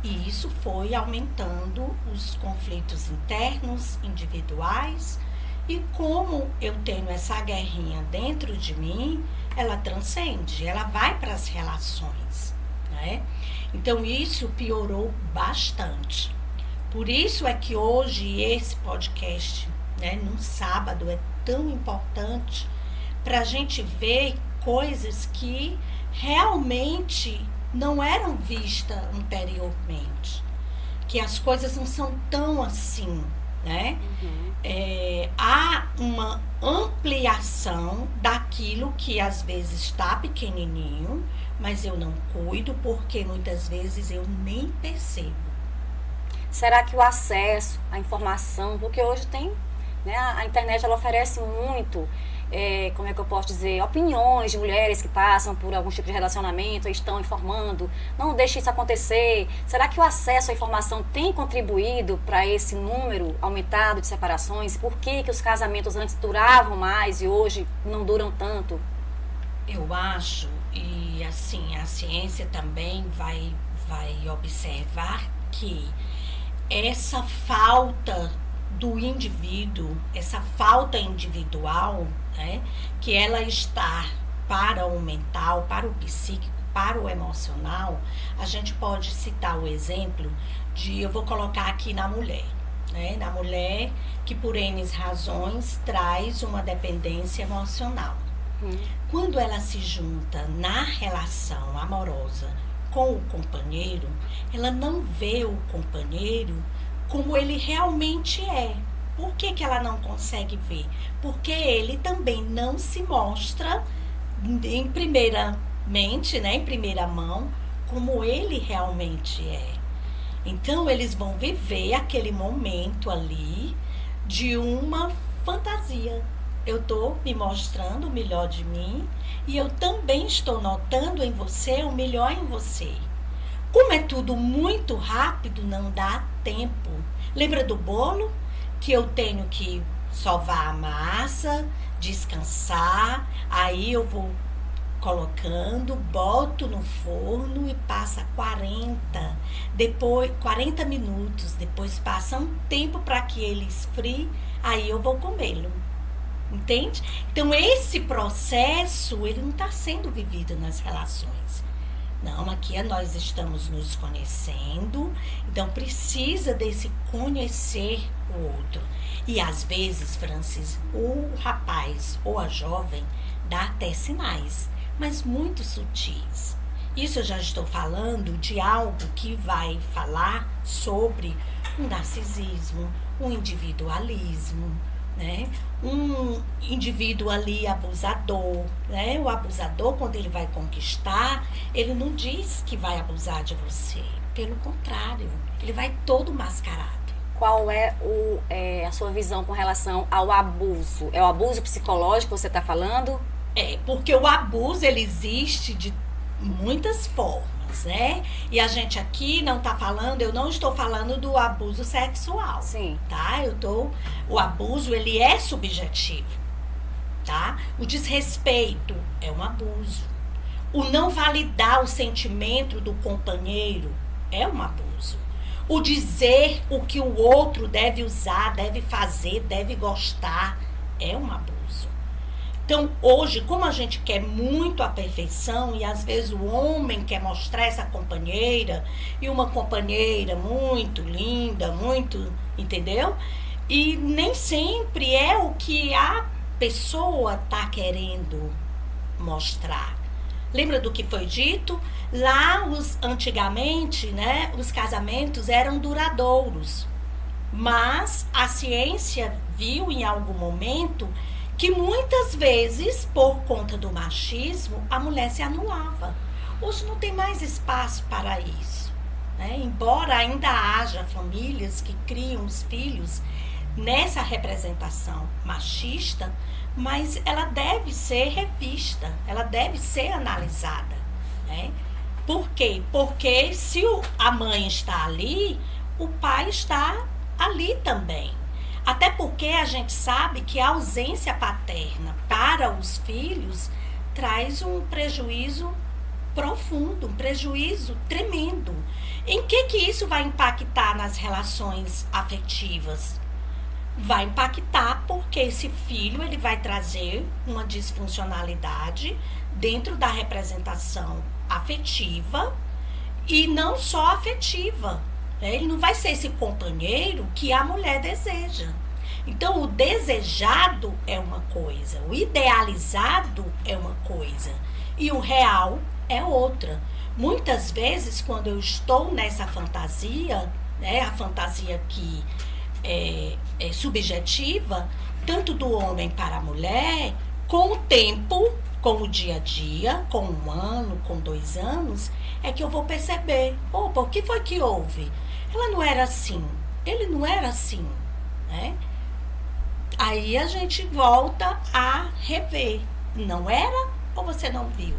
e isso foi aumentando os conflitos internos, individuais, e como eu tenho essa guerrinha dentro de mim, ela transcende, ela vai para as relações, né? Então isso piorou bastante. Por isso é que hoje esse podcast, né, num sábado, é tão importante para a gente ver coisas que realmente não eram vistas anteriormente, que as coisas não são tão assim, né? Há uma ampliação daquilo que às vezes está pequenininho, mas eu não cuido porque muitas vezes eu nem percebo. Será que o acesso à informação, porque hoje tem, né, a internet ela oferece muito, como é que eu posso dizer, opiniões de mulheres que passam por algum tipo de relacionamento e estão informando, não deixe isso acontecer. Será que o acesso à informação tem contribuído para esse número aumentado de separações? Por que que os casamentos antes duravam mais e hoje não duram tanto? Eu acho, e assim, a ciência também vai observar que essa falta do indivíduo, essa falta individual, né, que ela está para o mental, para o psíquico, para o emocional, a gente pode citar o exemplo de, eu vou colocar aqui na mulher, né, na mulher que por N razões traz uma dependência emocional. Quando ela se junta na relação amorosa com o companheiro, ela não vê o companheiro como ele realmente é. Por que que ela não consegue ver? Porque ele também não se mostra em primeiramente, né, em primeira mão, como ele realmente é. Então, eles vão viver aquele momento ali de uma fantasia. Eu estou me mostrando o melhor de mim e eu também estou notando em você o melhor em você. Como é tudo muito rápido, não dá tempo. Lembra do bolo? Que eu tenho que sovar a massa, descansar, aí eu vou colocando, boto no forno e passa 40 minutos, depois passa um tempo para que ele esfrie, aí eu vou comê-lo. Entende? Então esse processo, ele não está sendo vivido nas relações. Não, aqui nós estamos nos conhecendo, então precisa desse conhecer o outro. E às vezes, Francis, o rapaz ou a jovem dá até sinais, mas muito sutis. Isso eu já estou falando de algo que vai falar sobre um narcisismo, um individualismo, né? Um indivíduo ali abusador, né? O abusador, quando ele vai conquistar, ele não diz que vai abusar de você. Pelo contrário, ele vai todo mascarado. Qual é a sua visão com relação ao abuso? É o abuso psicológico que você está falando? Porque o abuso, ele existe de muitas formas, né? E a gente aqui não tá falando, eu não estou falando do abuso sexual. Sim. Tá? O abuso, ele é subjetivo, tá? O desrespeito é um abuso. O não validar o sentimento do companheiro é um abuso. O dizer o que o outro deve usar, deve fazer, deve gostar, é um abuso. Então, hoje, como a gente quer muito a perfeição, e às vezes o homem quer mostrar essa companheira, e uma companheira muito linda, muito, entendeu? E nem sempre é o que a pessoa está querendo mostrar. Lembra do que foi dito? Lá, antigamente, né, os casamentos eram duradouros. Mas a ciência viu em algum momento que muitas vezes, por conta do machismo, a mulher se anulava. Hoje não tem mais espaço para isso, né? Embora ainda haja famílias que criam os filhos nessa representação machista, mas ela deve ser revista, ela deve ser analisada, né? Por quê? Porque se a mãe está ali, o pai está ali também. Até porque a gente sabe que a ausência paterna para os filhos traz um prejuízo profundo, um prejuízo tremendo. Em que isso vai impactar nas relações afetivas? Vai impactar porque esse filho ele vai trazer uma disfuncionalidade dentro da representação afetiva e não só afetiva. Ele não vai ser esse companheiro que a mulher deseja. Então, o desejado é uma coisa, o idealizado é uma coisa e o real é outra. Muitas vezes, quando eu estou nessa fantasia, né, a fantasia que é subjetiva, tanto do homem para a mulher, com o tempo, com o dia a dia, com 1 ano, com 2 anos, é que eu vou perceber, opa, o que foi que houve? Ela não era assim, ele não era assim, né? Aí a gente volta a rever, não era ou você não viu?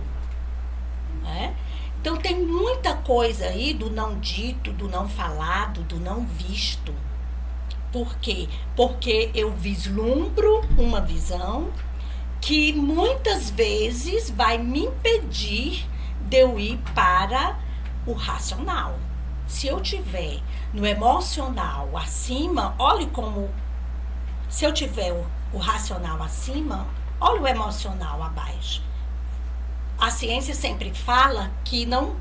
Né? Então tem muita coisa aí do não dito, do não falado, do não visto. Por quê? Porque eu vislumbro uma visão que muitas vezes vai me impedir de eu ir para o racional. Se eu tiver no emocional acima, olhe como... Se eu tiver o racional acima, olha o emocional abaixo. A ciência sempre fala que não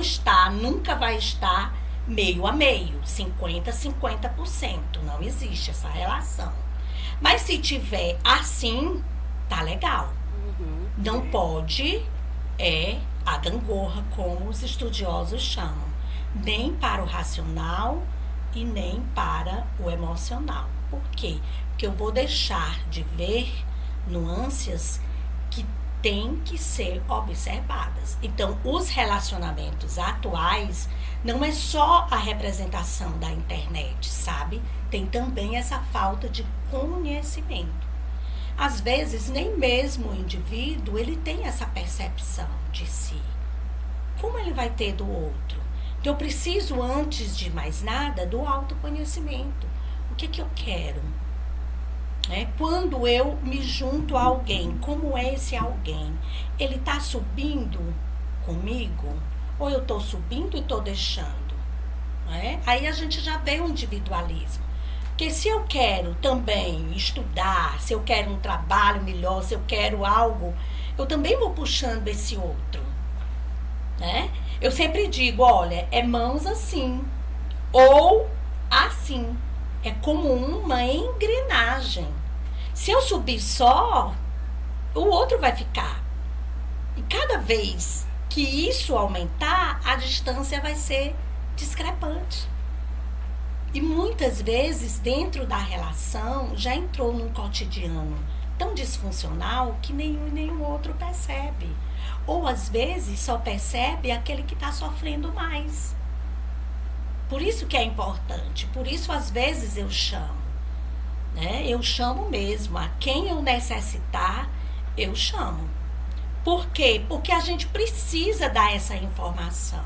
está, nunca vai estar meio a meio, 50-50%. Não existe essa relação. Mas se tiver assim, tá legal. Não pode, a gangorra, como os estudiosos chamam. Nem para o racional e nem para o emocional. Por quê? Porque eu vou deixar de ver nuances que têm que ser observadas. Então, os relacionamentos atuais não é só a representação da internet, sabe? Tem também essa falta de conhecimento. Às vezes, nem mesmo o indivíduo, ele tem essa percepção de si. Como ele vai ter do outro? Então, eu preciso, antes de mais nada, do autoconhecimento. O que eu quero? Quando eu me junto a alguém, como é esse alguém? Ele está subindo comigo? Ou eu estou subindo e estou deixando? Aí a gente já vê o individualismo. Porque se eu quero também estudar, se eu quero um trabalho melhor, se eu quero algo, eu também vou puxando esse outro. Eu sempre digo, olha, é mãos assim, ou assim. É como uma engrenagem. Se eu subir só, o outro vai ficar. E cada vez que isso aumentar, a distância vai ser discrepante. E muitas vezes, dentro da relação, já entrou num cotidiano tão disfuncional que nenhum e nenhum outro percebe. Ou, às vezes, só percebe aquele que está sofrendo mais. Por isso que é importante, por isso às vezes eu chamo, Eu chamo mesmo, a quem eu necessitar, eu chamo. Por quê? Porque a gente precisa dar essa informação,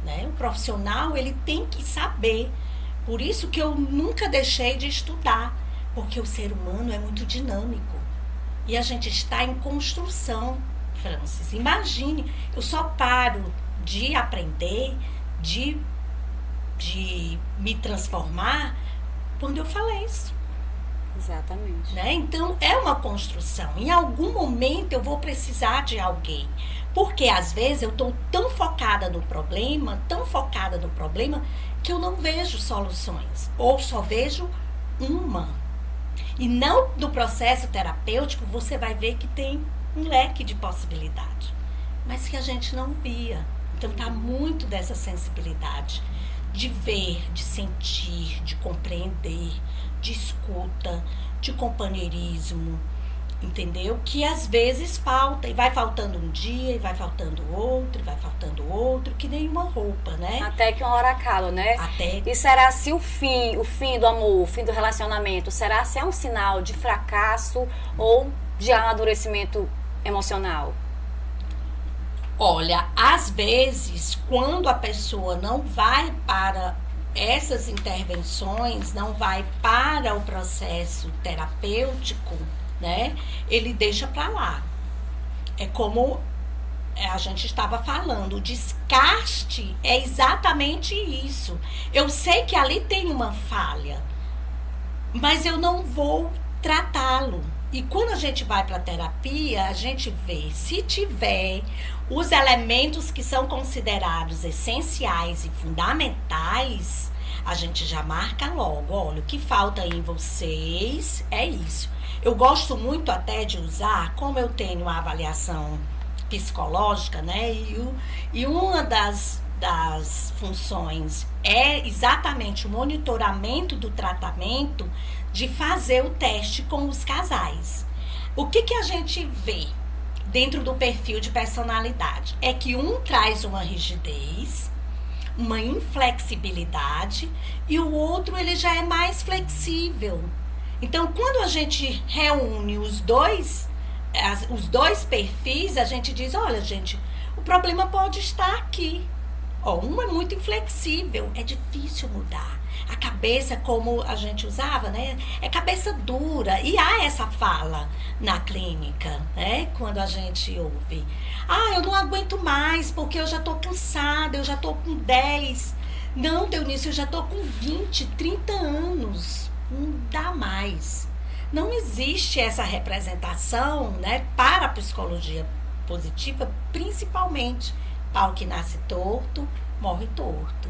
O profissional, ele tem que saber. Por isso que eu nunca deixei de estudar, porque o ser humano é muito dinâmico. E a gente está em construção, Francis. Imagine, eu só paro de aprender, de me transformar quando eu faleço. Exatamente. Então, é uma construção. Em algum momento eu vou precisar de alguém. Porque, às vezes, eu estou tão focada no problema, que eu não vejo soluções. Ou só vejo uma. E não no processo terapêutico, você vai ver que tem um leque de possibilidade. Mas que a gente não via. Então, está muito dessa sensibilidade. De ver, de sentir, de compreender, de escuta, de companheirismo, entendeu? Que às vezes falta, e vai faltando um dia, e vai faltando outro, e vai faltando outro, que nem uma roupa, Até que uma hora acaba, E será se o fim do amor, o fim do relacionamento, será se é um sinal de fracasso ou de amadurecimento emocional? Olha, às vezes, quando a pessoa não vai para essas intervenções, não vai para o processo terapêutico, ele deixa para lá. É como a gente estava falando, o descarte é exatamente isso. Eu sei que ali tem uma falha, mas eu não vou tratá-lo. E quando a gente vai para a terapia, a gente vê se tiver os elementos que são considerados essenciais e fundamentais, a gente já marca logo, olha, o que falta aí em vocês é isso. Eu gosto muito até de usar, como eu tenho a avaliação psicológica, né? E uma das funções é exatamente o monitoramento do tratamento, de fazer o teste com os casais. O que a gente vê dentro do perfil de personalidade? É que um traz uma rigidez, uma inflexibilidade, e o outro ele já é mais flexível. Então, quando a gente reúne os dois perfis, a gente diz, olha, gente, o problema pode estar aqui. Ó, um é muito inflexível, é difícil mudar. A cabeça, como a gente usava, né? É cabeça dura. E há essa fala na clínica, né? Quando a gente ouve. Eu não aguento mais porque eu já tô cansada, eu já tô com 10. Não, Deunice, eu já tô com 20, 30 anos. Não dá mais. Não existe essa representação, né? Para a psicologia positiva, principalmente. Pau que nasce torto, morre torto.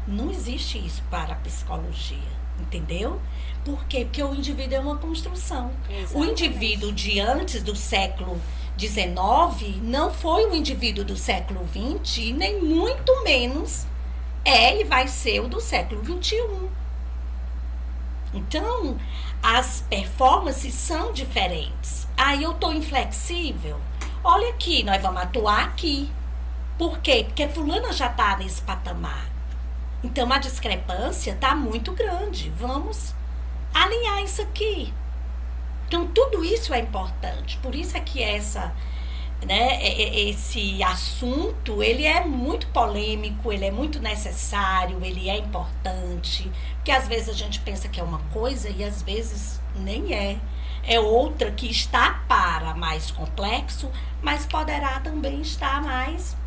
Não existe isso para a psicologia, entendeu? Por quê? Porque o indivíduo é uma construção. Exatamente. O indivíduo de antes do século XIX não foi o indivíduo do século XX, e nem muito menos é e vai ser o do século XXI. Então, as performances são diferentes. Eu estou inflexível. Olha aqui, nós vamos atuar aqui. Por quê? Porque fulana já está nesse patamar. Então, a discrepância está muito grande. Vamos alinhar isso aqui. Então, tudo isso é importante. Por isso é que esse assunto, ele é muito polêmico, ele é muito necessário, ele é importante. Porque, às vezes, a gente pensa que é uma coisa e, às vezes, nem é. É outra que está para mais complexo, mas poderá também estar mais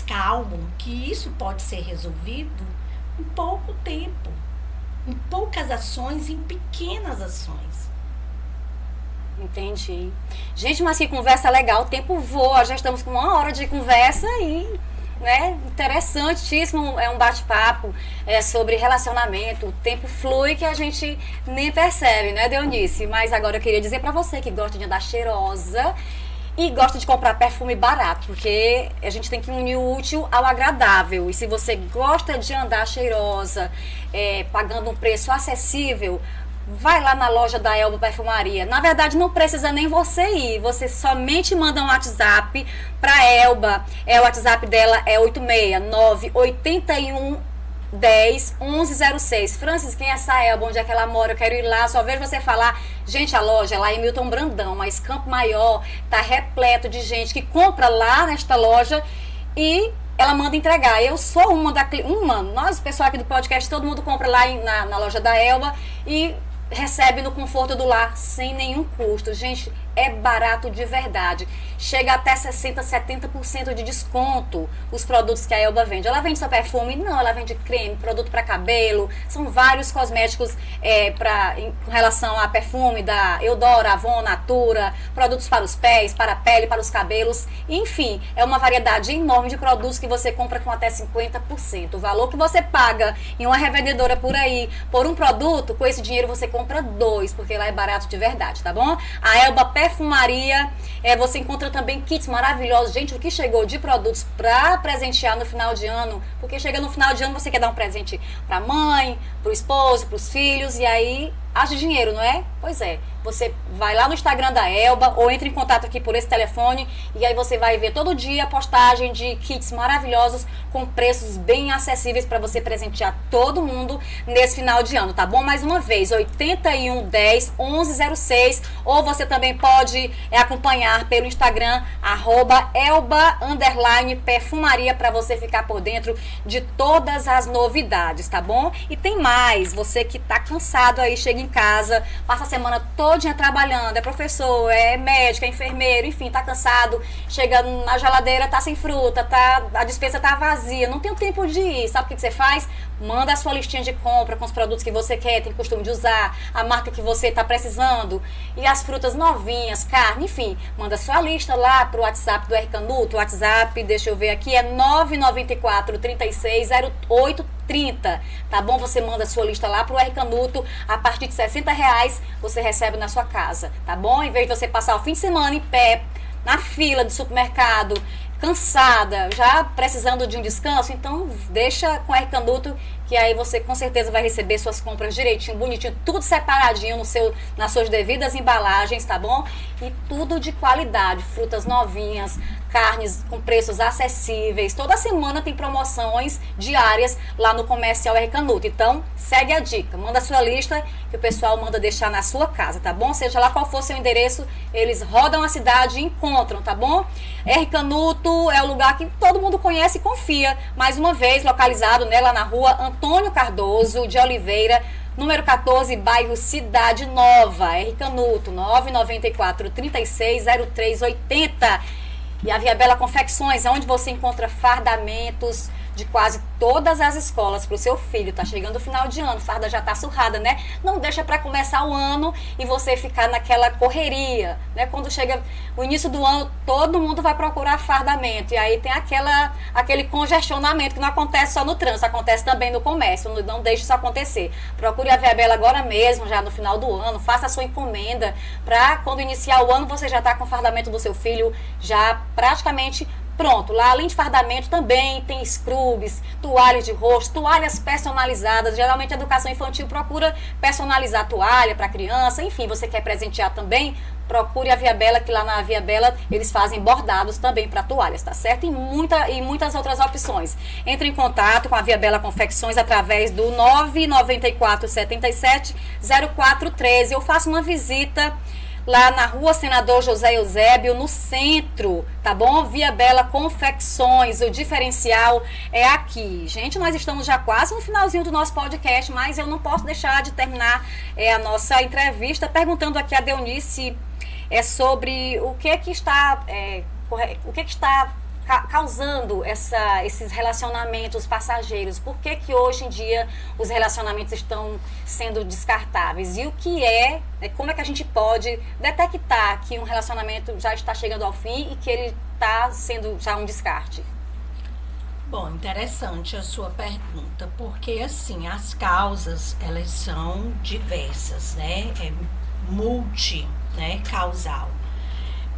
calmo, que isso pode ser resolvido em pouco tempo, em poucas ações, em pequenas ações. Entendi. Gente, mas que conversa legal, o tempo voa, já estamos com 1 hora de conversa e, interessantíssimo, é um bate-papo sobre relacionamento, o tempo flui que a gente nem percebe, né, Deunice? Mas agora eu queria dizer pra você que gosta de andar cheirosa e gosta de comprar perfume barato, porque a gente tem que unir o útil ao agradável. E se você gosta de andar cheirosa, pagando um preço acessível, vai lá na loja da Elba Perfumaria. Na verdade, não precisa nem você ir. Você somente manda um WhatsApp para Elba. O WhatsApp dela é 869-8110-1106. Francis, quem é essa Elba? Onde é que ela mora? Eu quero ir lá. Só vejo você falar. Gente, a loja é lá em Milton Brandão, mas Campo Maior tá repleto de gente que compra lá nesta loja e ela manda entregar. Eu sou nós, o pessoal aqui do podcast, todo mundo compra lá na loja da Elba e recebe no conforto do lar, sem nenhum custo. Gente, é barato de verdade. Chega até 60%, 70% de desconto os produtos que a Elba vende. Ela vende só perfume? Não, ela vende creme, produto para cabelo. São vários cosméticos com relação a perfume da Eudora, Avon, Natura, produtos para os pés, para a pele, para os cabelos. Enfim, é uma variedade enorme de produtos que você compra com até 50%. O valor que você paga em uma revendedora por aí, por um produto, com esse dinheiro você compra 2, porque lá é barato de verdade, tá bom? A Elba Perfumaria, você encontra também kits maravilhosos. Gente, o que chegou de produtos para presentear no final de ano, porque chega no final de ano, você quer dar um presente para a mãe, para o esposo, para os filhos, e aí haja dinheiro, não é? Pois é. Você vai lá no Instagram da Elba ou entra em contato aqui por esse telefone e aí você vai ver todo dia a postagem de kits maravilhosos com preços bem acessíveis para você presentear todo mundo nesse final de ano, tá bom? Mais uma vez, 8110-1106, ou você também pode acompanhar pelo Instagram @elba_perfumaria para você ficar por dentro de todas as novidades, tá bom? E tem mais, você que tá cansado aí, chega em em casa, passa a semana todinha trabalhando, é professor, é médico, é enfermeiro, enfim, tá cansado, chega na geladeira, tá sem fruta, a despensa tá vazia, não tem tempo de ir, sabe o que você faz? Manda a sua listinha de compra com os produtos que você quer, tem costume de usar, a marca que você está precisando, e as frutas novinhas, carne, enfim, manda a sua lista lá pro WhatsApp do R Canuto. O WhatsApp, deixa eu ver aqui, é 994 36 08 30, tá bom? Você manda a sua lista lá pro R Canuto, a partir de R$60 você recebe na sua casa, tá bom? Em vez de você passar o fim de semana em pé, na fila do supermercado, cansada, já precisando de um descanso, então deixa com a R Canuto, que aí você com certeza vai receber suas compras direitinho, bonitinho, tudo separadinho nas suas devidas embalagens, tá bom? E tudo de qualidade, frutas novinhas, carnes com preços acessíveis. Toda semana tem promoções diárias lá no Comercial R Canuto. Então, segue a dica. Manda a sua lista que o pessoal manda deixar na sua casa, tá bom? Seja lá qual for seu endereço, eles rodam a cidade e encontram, tá bom? R Canuto é o lugar que todo mundo conhece e confia. Mais uma vez, localizado, né, lá na rua Antônio Cardoso de Oliveira, número 14, bairro Cidade Nova. R Canuto, 994 36 03 80. E a Via Bela Confecções é onde você encontra fardamentos de quase todas as escolas para o seu filho. Tá chegando o final de ano, farda já tá surrada, né? Não deixa para começar o ano e você ficar naquela correria, né? Quando chega o início do ano, todo mundo vai procurar fardamento. E aí tem aquele congestionamento que não acontece só no trânsito, acontece também no comércio. Não deixe isso acontecer. Procure a Via Bela agora mesmo, já no final do ano. Faça a sua encomenda para quando iniciar o ano você já tá com o fardamento do seu filho já praticamente pronto. Lá, além de fardamento, também tem scrubs, toalhas de rosto, toalhas personalizadas. Geralmente a educação infantil procura personalizar a toalha para criança. Enfim, você quer presentear também, procure a Via Bela, que lá na Via Bela eles fazem bordados também para toalhas, tá certo? E muitas outras opções. Entre em contato com a Via Bela Confecções através do 994 77 0413. Eu faço uma visita lá na rua Senador José Eusébio, no centro, tá bom? Via Bela Confecções, o diferencial é aqui. Gente, nós estamos já quase no finalzinho do nosso podcast, mas eu não posso deixar de terminar a nossa entrevista perguntando aqui a Deunice sobre o que está causando esses relacionamentos passageiros. Por que hoje em dia os relacionamentos estão sendo descartáveis? E o que como é que a gente pode detectar que um relacionamento já está chegando ao fim e que ele está sendo já um descarte? Bom, interessante a sua pergunta, porque assim, as causas, elas são diversas, né? É causal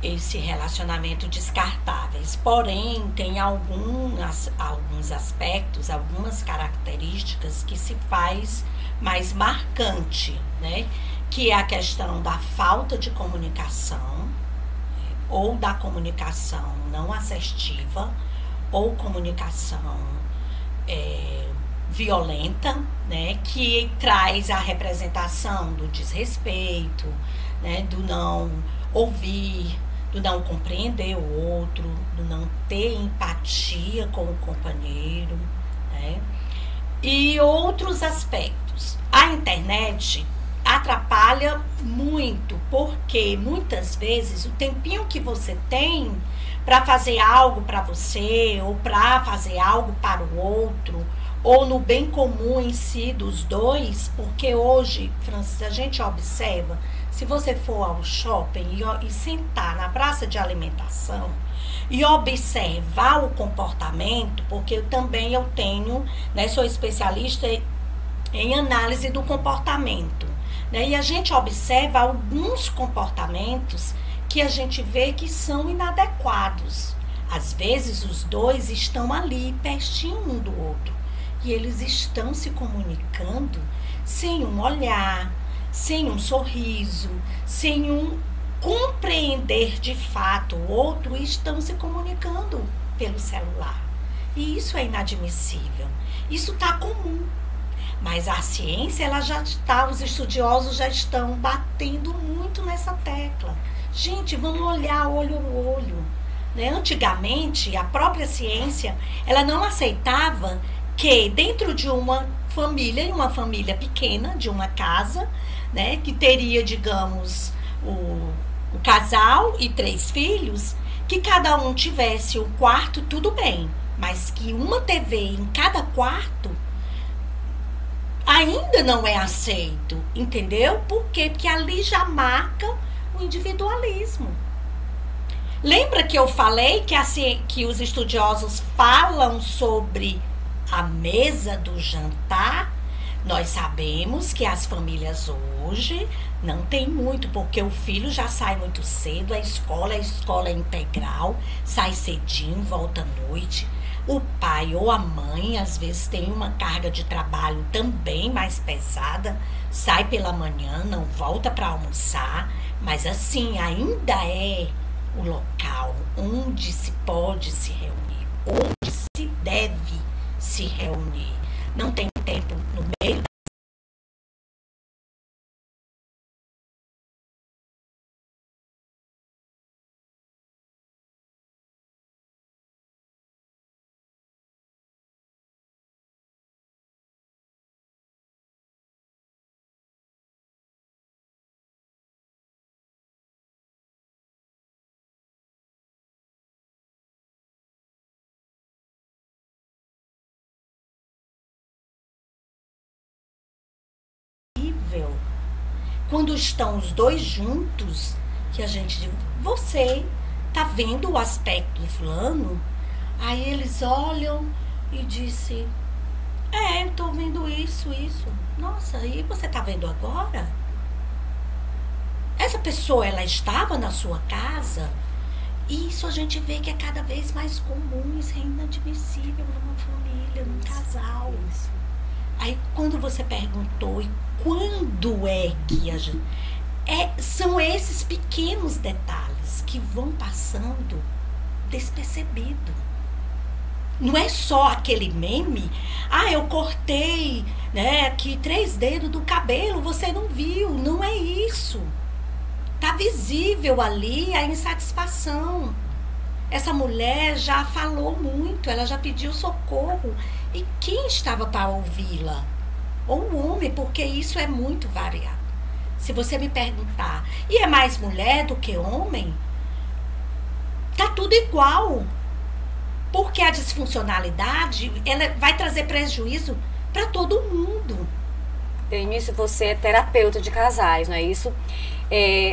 esse relacionamento descartáveis. Porém, tem alguns aspectos, algumas características que se faz mais marcante, né? Que é a questão da falta de comunicação, ou da comunicação não assertiva, ou comunicação violenta, né? Que traz a representação do desrespeito, né? Do não ouvir, do não compreender o outro, do não ter empatia com o companheiro, né? E outros aspectos. A internet atrapalha muito, porque muitas vezes o tempinho que você tem para fazer algo para você, ou para fazer algo para o outro, ou no bem comum em si dos dois, porque hoje, Francis, a gente observa, se você for ao shopping e sentar na praça de alimentação e observar o comportamento, porque eu tenho, né, sou especialista em análise do comportamento, né, e a gente observa alguns comportamentos que a gente vê que são inadequados. Às vezes os dois estão ali pertinho um do outro e eles estão se comunicando sem um olhar, sem um sorriso, sem um compreender de fato o outro, e estão se comunicando pelo celular. E isso é inadmissível. Isso está comum. Mas a ciência, os estudiosos já estão batendo muito nessa tecla. Gente, vamos olhar olho no olho, né? Antigamente, a própria ciência, ela não aceitava que dentro de uma família pequena, de uma casa, né, que teria, digamos, o casal e 3 filhos, que cada um tivesse um quarto, tudo bem, mas que uma TV em cada quarto ainda não é aceito, entendeu? Por quê? Porque ali já marca o individualismo. Lembra que eu falei que, assim, que os estudiosos falam sobre a mesa do jantar? Nós sabemos que as famílias hoje não tem muito, porque o filho já sai muito cedo, a escola é integral, sai cedinho, volta à noite. O pai ou a mãe, às vezes, tem uma carga de trabalho também mais pesada, sai pela manhã, não volta para almoçar, mas assim, ainda é o local onde se pode se reunir, onde se deve se reunir. Não tem tempo no meio possível. Quando estão os dois juntos, que a gente diz, você tá vendo o aspecto do fulano? Aí eles olham e dizem, eu tô vendo isso. Nossa, e você tá vendo agora? Essa pessoa, ela estava na sua casa? Isso a gente vê que é cada vez mais comum, isso é inadmissível numa família, num casal. Aí quando você perguntou, e quando é que a gente... são esses pequenos detalhes que vão passando despercebido. Não é só aquele meme, eu cortei, né, aqui 3 dedos do cabelo, você não viu. Não é isso. Tá visível ali a insatisfação. Essa mulher já falou muito, ela já pediu socorro. E quem estava para ouvi-la? Ou o homem, porque isso é muito variado. Se você me perguntar, e é mais mulher do que homem? Tá tudo igual. Porque a disfuncionalidade, ela vai trazer prejuízo para todo mundo. Eunice, você é terapeuta de casais, não é isso?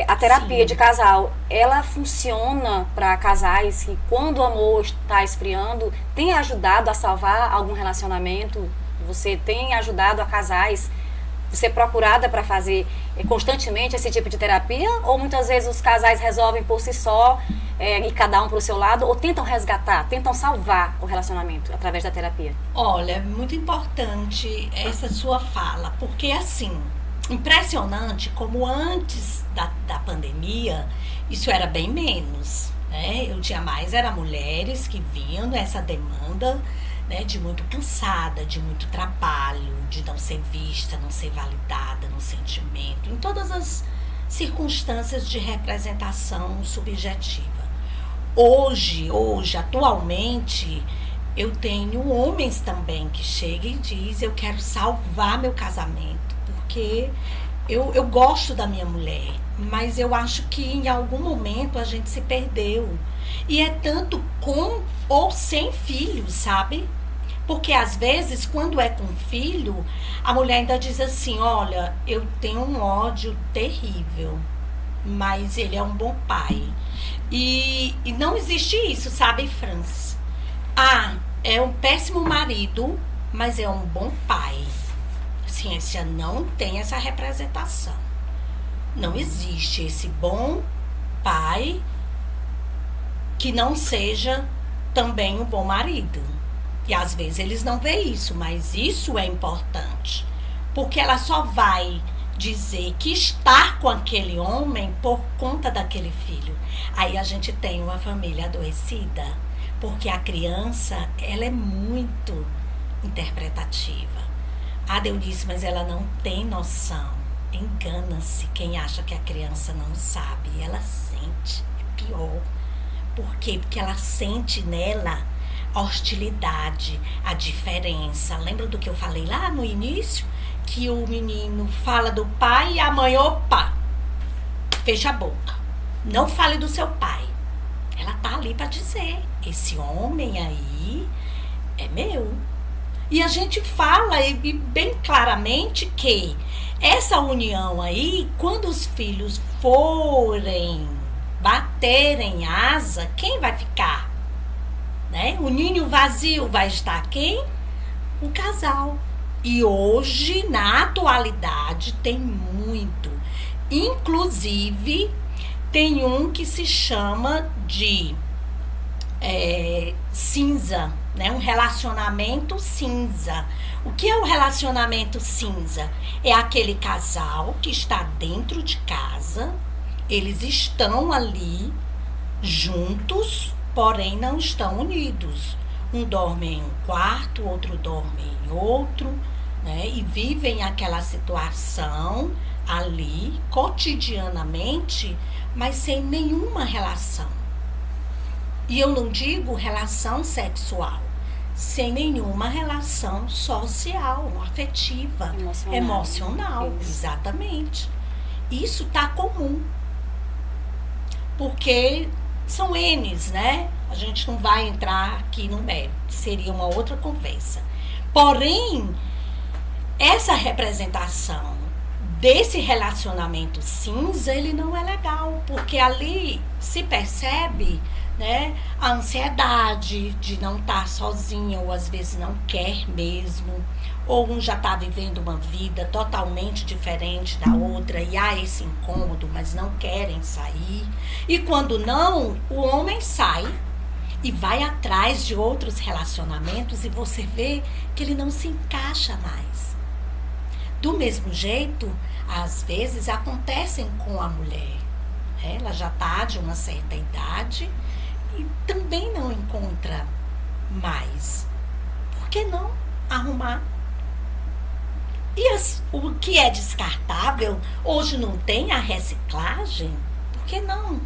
A terapia Sim. de casal, ela funciona para casais que, quando o amor está esfriando, tem ajudado a salvar algum relacionamento? Você tem ajudado a casais? Você é procurada para fazer constantemente esse tipo de terapia? Ou muitas vezes os casais resolvem por si só, e cada um para o seu lado, ou tentam resgatar, tentam salvar o relacionamento através da terapia? Olha, é muito importante essa sua fala, porque assim, impressionante como antes da pandemia, isso era bem menos, né? Eu tinha mais, era mulheres que vinham nessa demanda, né, de muito cansada, de muito trabalho, de não ser vista, não ser validada no sentimento, em todas as circunstâncias de representação subjetiva. Hoje, atualmente, eu tenho homens também que chegam e dizem, eu quero salvar meu casamento, porque eu gosto da minha mulher, mas eu acho que em algum momento a gente se perdeu. E é tanto com ou sem filhos, sabe? Porque às vezes, quando é com filho, a mulher ainda diz assim, olha, eu tenho um ódio terrível, mas ele é um bom pai. E não existe isso, sabe, Francis? É um péssimo marido, mas é um bom pai. A ciência não tem essa representação. Não existe esse bom pai que não seja também um bom marido. E às vezes eles não veem isso, mas isso é importante. Porque ela só vai dizer que estar com aquele homem por conta daquele filho. Aí a gente tem uma família adoecida, porque a criança, ela é muito interpretativa. Deus disse, mas ela não tem noção. Engana-se quem acha que a criança não sabe. Ela sente, é pior. Por quê? Porque ela sente nela a hostilidade, a diferença. Lembra do que eu falei lá no início? que o menino fala do pai e a mãe, opa, fecha a boca. Não fale do seu pai. Ela tá ali para dizer, esse homem aí é meu. E a gente fala bem claramente que essa união aí, quando os filhos forem baterem asa, quem vai ficar? Né? O ninho vazio vai estar quem? Um casal. E hoje, na atualidade, tem muito. Inclusive, tem um que se chama de cinza, né? Um relacionamento cinza. O que é o relacionamento cinza? É aquele casal que está dentro de casa, eles estão ali juntos, porém não estão unidos. Um dorme em um quarto, outro dorme em outro, né? E vivem aquela situação ali, cotidianamente, mas sem nenhuma relação. E eu não digo relação sexual, sem nenhuma relação social, afetiva, emocional. Exatamente. Isso tá comum. Porque são N's, né? A gente não vai entrar aqui no mérito, seria uma outra conversa. Porém, essa representação desse relacionamento cinza, ele não é legal, porque ali se percebe, né, a ansiedade de não estar sozinha, ou às vezes não quer mesmo, ou um já está vivendo uma vida totalmente diferente da outra e há esse incômodo, mas não querem sair. E quando não, o homem sai e vai atrás de outros relacionamentos e você vê que ele não se encaixa mais. Do mesmo jeito, às vezes acontecem com a mulher. Ela já está de uma certa idade e também não encontra mais. Por que não arrumar? E o que é descartável, hoje não tem a reciclagem, por que não?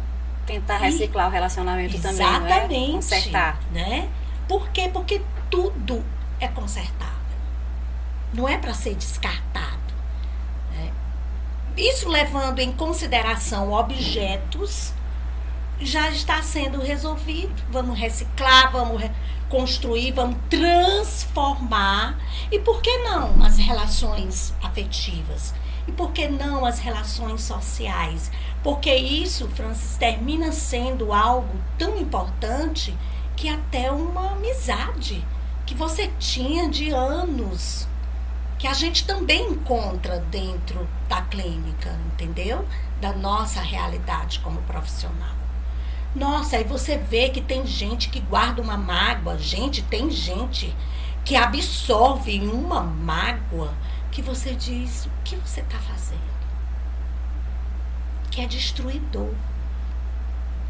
Tentar reciclar o relacionamento também, exatamente, né? Consertar. Né? Por quê? Porque tudo é consertável. Não é para ser descartado. Né? Isso levando em consideração objetos, já está sendo resolvido. Vamos reciclar, vamos construir, vamos transformar. E por que não as relações afetivas? E por que não as relações sociais? Porque isso, Francis, termina sendo algo tão importante que até uma amizade que você tinha de anos, que a gente também encontra dentro da clínica, entendeu? Da nossa realidade como profissional. Nossa, aí você vê que tem gente que guarda uma mágoa. Gente, tem gente que absorve uma mágoa que você diz, o que você está fazendo? Que é destruidor.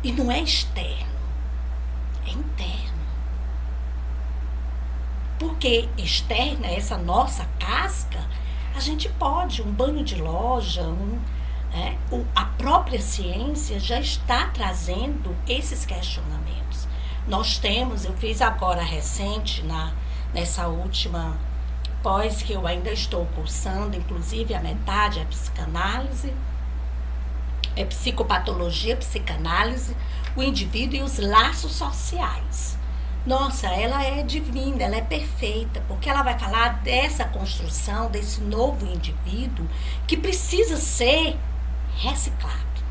E não é externo, é interno. Porque externa, essa nossa casca, a gente pode, um banho de loja, a própria ciência já está trazendo esses questionamentos. Nós temos, eu fiz agora recente, nessa última pós que eu ainda estou cursando, inclusive a metade é psicanálise, é psicopatologia, psicanálise, o indivíduo e os laços sociais. Nossa, ela é divina, ela é perfeita, porque ela vai falar dessa construção, desse novo indivíduo que precisa ser reciclado,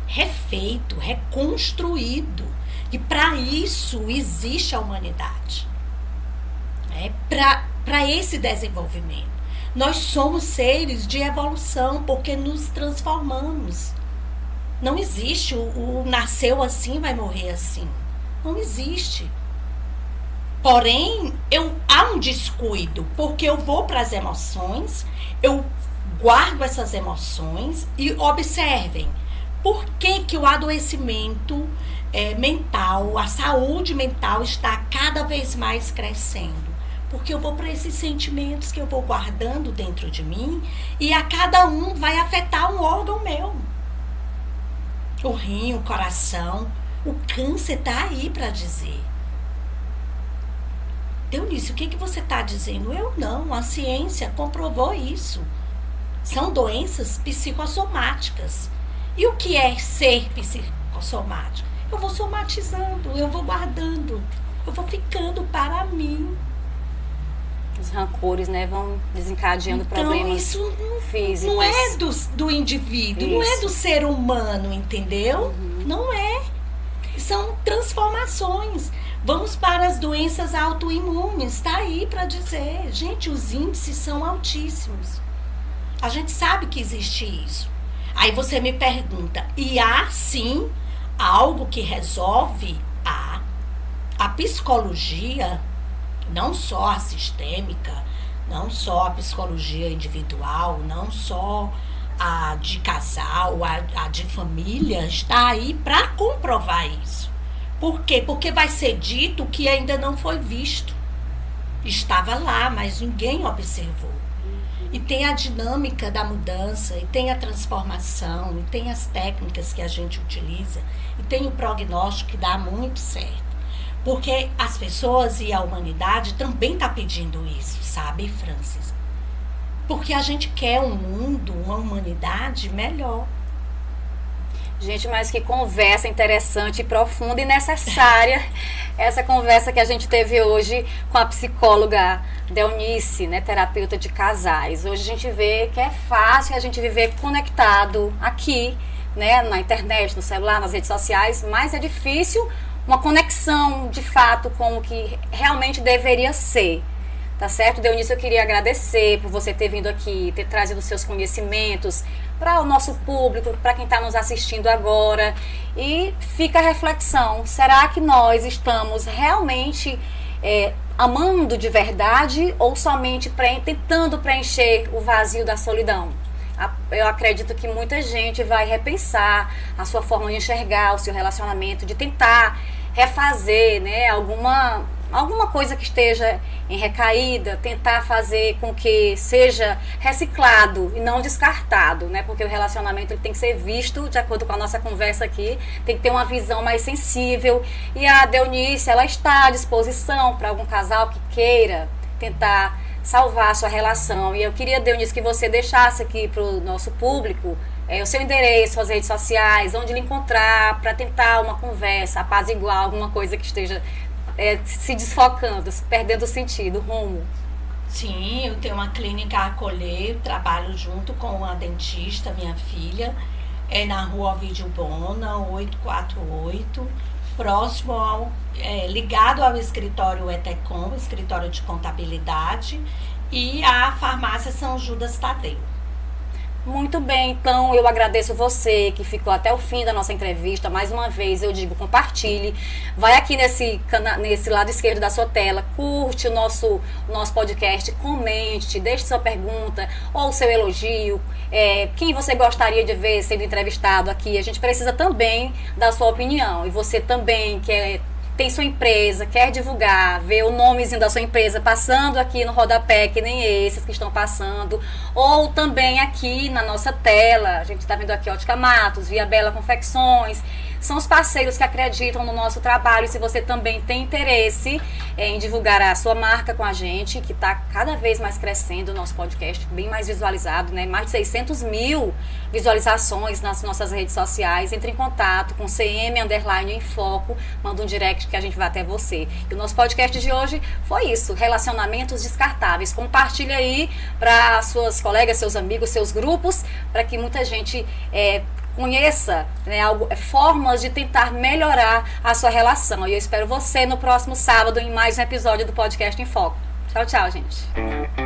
refeito, reconstruído. E para isso existe a humanidade. Para esse desenvolvimento. Nós somos seres de evolução porque nos transformamos. Não existe o nasceu assim, vai morrer assim. Não existe. Porém, há um descuido, porque eu vou para as emoções, eu guardo essas emoções e observem por que o adoecimento mental, a saúde mental está cada vez mais crescendo. Porque eu vou para esses sentimentos que eu vou guardando dentro de mim e a cada um vai afetar um órgão meu. O rim, o coração, o câncer está aí para dizer. Dionísio, o que você está dizendo? Eu não, a ciência comprovou isso. São doenças psicossomáticas. E o que é ser psicossomático? Eu vou somatizando, eu vou guardando, eu vou ficando para mim. Os rancores, né, vão desencadeando problemas isso físicos. Não é do indivíduo, não é do ser humano, entendeu? Não é. São transformações. Vamos para as doenças autoimunes, está aí para dizer. Gente, os índices são altíssimos. A gente sabe que existe isso. Aí você me pergunta, e há sim algo que resolve a psicologia, não só a sistêmica, não só a psicologia individual, não só a de casal, a de família, está aí para comprovar isso. Por quê? Porque vai ser dito que ainda não foi visto. Estava lá, mas ninguém observou. E tem a dinâmica da mudança, e tem a transformação, e tem as técnicas que a gente utiliza, e tem o prognóstico que dá muito certo. Porque as pessoas e a humanidade também está pedindo isso, sabe, Francis? Porque a gente quer um mundo, uma humanidade melhor. Gente, mas que conversa interessante, profunda e necessária. Essa conversa que a gente teve hoje com a psicóloga Dionísio, né, terapeuta de casais. Hoje a gente vê que é fácil a gente viver conectado aqui, né, na internet, no celular, nas redes sociais, mas é difícil uma conexão de fato com o que realmente deveria ser. Tá certo? Dionísio, eu queria agradecer por você ter vindo aqui, ter trazido seus conhecimentos para o nosso público, para quem está nos assistindo agora. E fica a reflexão, será que nós estamos realmente amando de verdade ou somente tentando preencher o vazio da solidão? Eu acredito que muita gente vai repensar a sua forma de enxergar o seu relacionamento, de tentar refazer, né, alguma coisa que esteja em recaída, tentar fazer com que seja reciclado e não descartado, né? Porque o relacionamento ele tem que ser visto, de acordo com a nossa conversa aqui, tem que ter uma visão mais sensível. E a Dionísio, ela está à disposição para algum casal que queira tentar salvar a sua relação. E eu queria, Dionísio, que você deixasse aqui para o nosso público o seu endereço, suas redes sociais, onde lhe encontrar, para tentar uma conversa, apaziguar alguma coisa que esteja se desfocando, perdendo o sentido, o rumo. Sim, eu tenho uma clínica a acolher, trabalho junto com uma dentista, minha filha, na rua Ovidio Bona, 848, próximo ligado ao escritório Etecom, escritório de contabilidade, e a farmácia São Judas Tadeu. Muito bem, então eu agradeço você que ficou até o fim da nossa entrevista. Mais uma vez eu digo, compartilhe, vai aqui nesse lado esquerdo da sua tela, curte o nosso podcast, comente, deixe sua pergunta ou seu elogio, quem você gostaria de ver sendo entrevistado aqui. A gente precisa também da sua opinião, e você também que tem sua empresa, quer divulgar, ver o nomezinho da sua empresa passando aqui no rodapé, que nem esses que estão passando, ou também aqui na nossa tela, a gente está vendo aqui Ótica Matos, Via Bela Confecções, são os parceiros que acreditam no nosso trabalho. Se você também tem interesse em divulgar a sua marca com a gente, que está cada vez mais crescendo, o nosso podcast bem mais visualizado, né? Mais de 600 mil visualizações nas nossas redes sociais. Entre em contato com CM_em_foco, manda um direct que a gente vai até você. E o nosso podcast de hoje foi isso, relacionamentos descartáveis. Compartilha aí para suas colegas, seus amigos, seus grupos, para que muita gente conheça, né, formas de tentar melhorar a sua relação. E eu espero você no próximo sábado em mais um episódio do Podcast em Foco. Tchau, tchau, gente.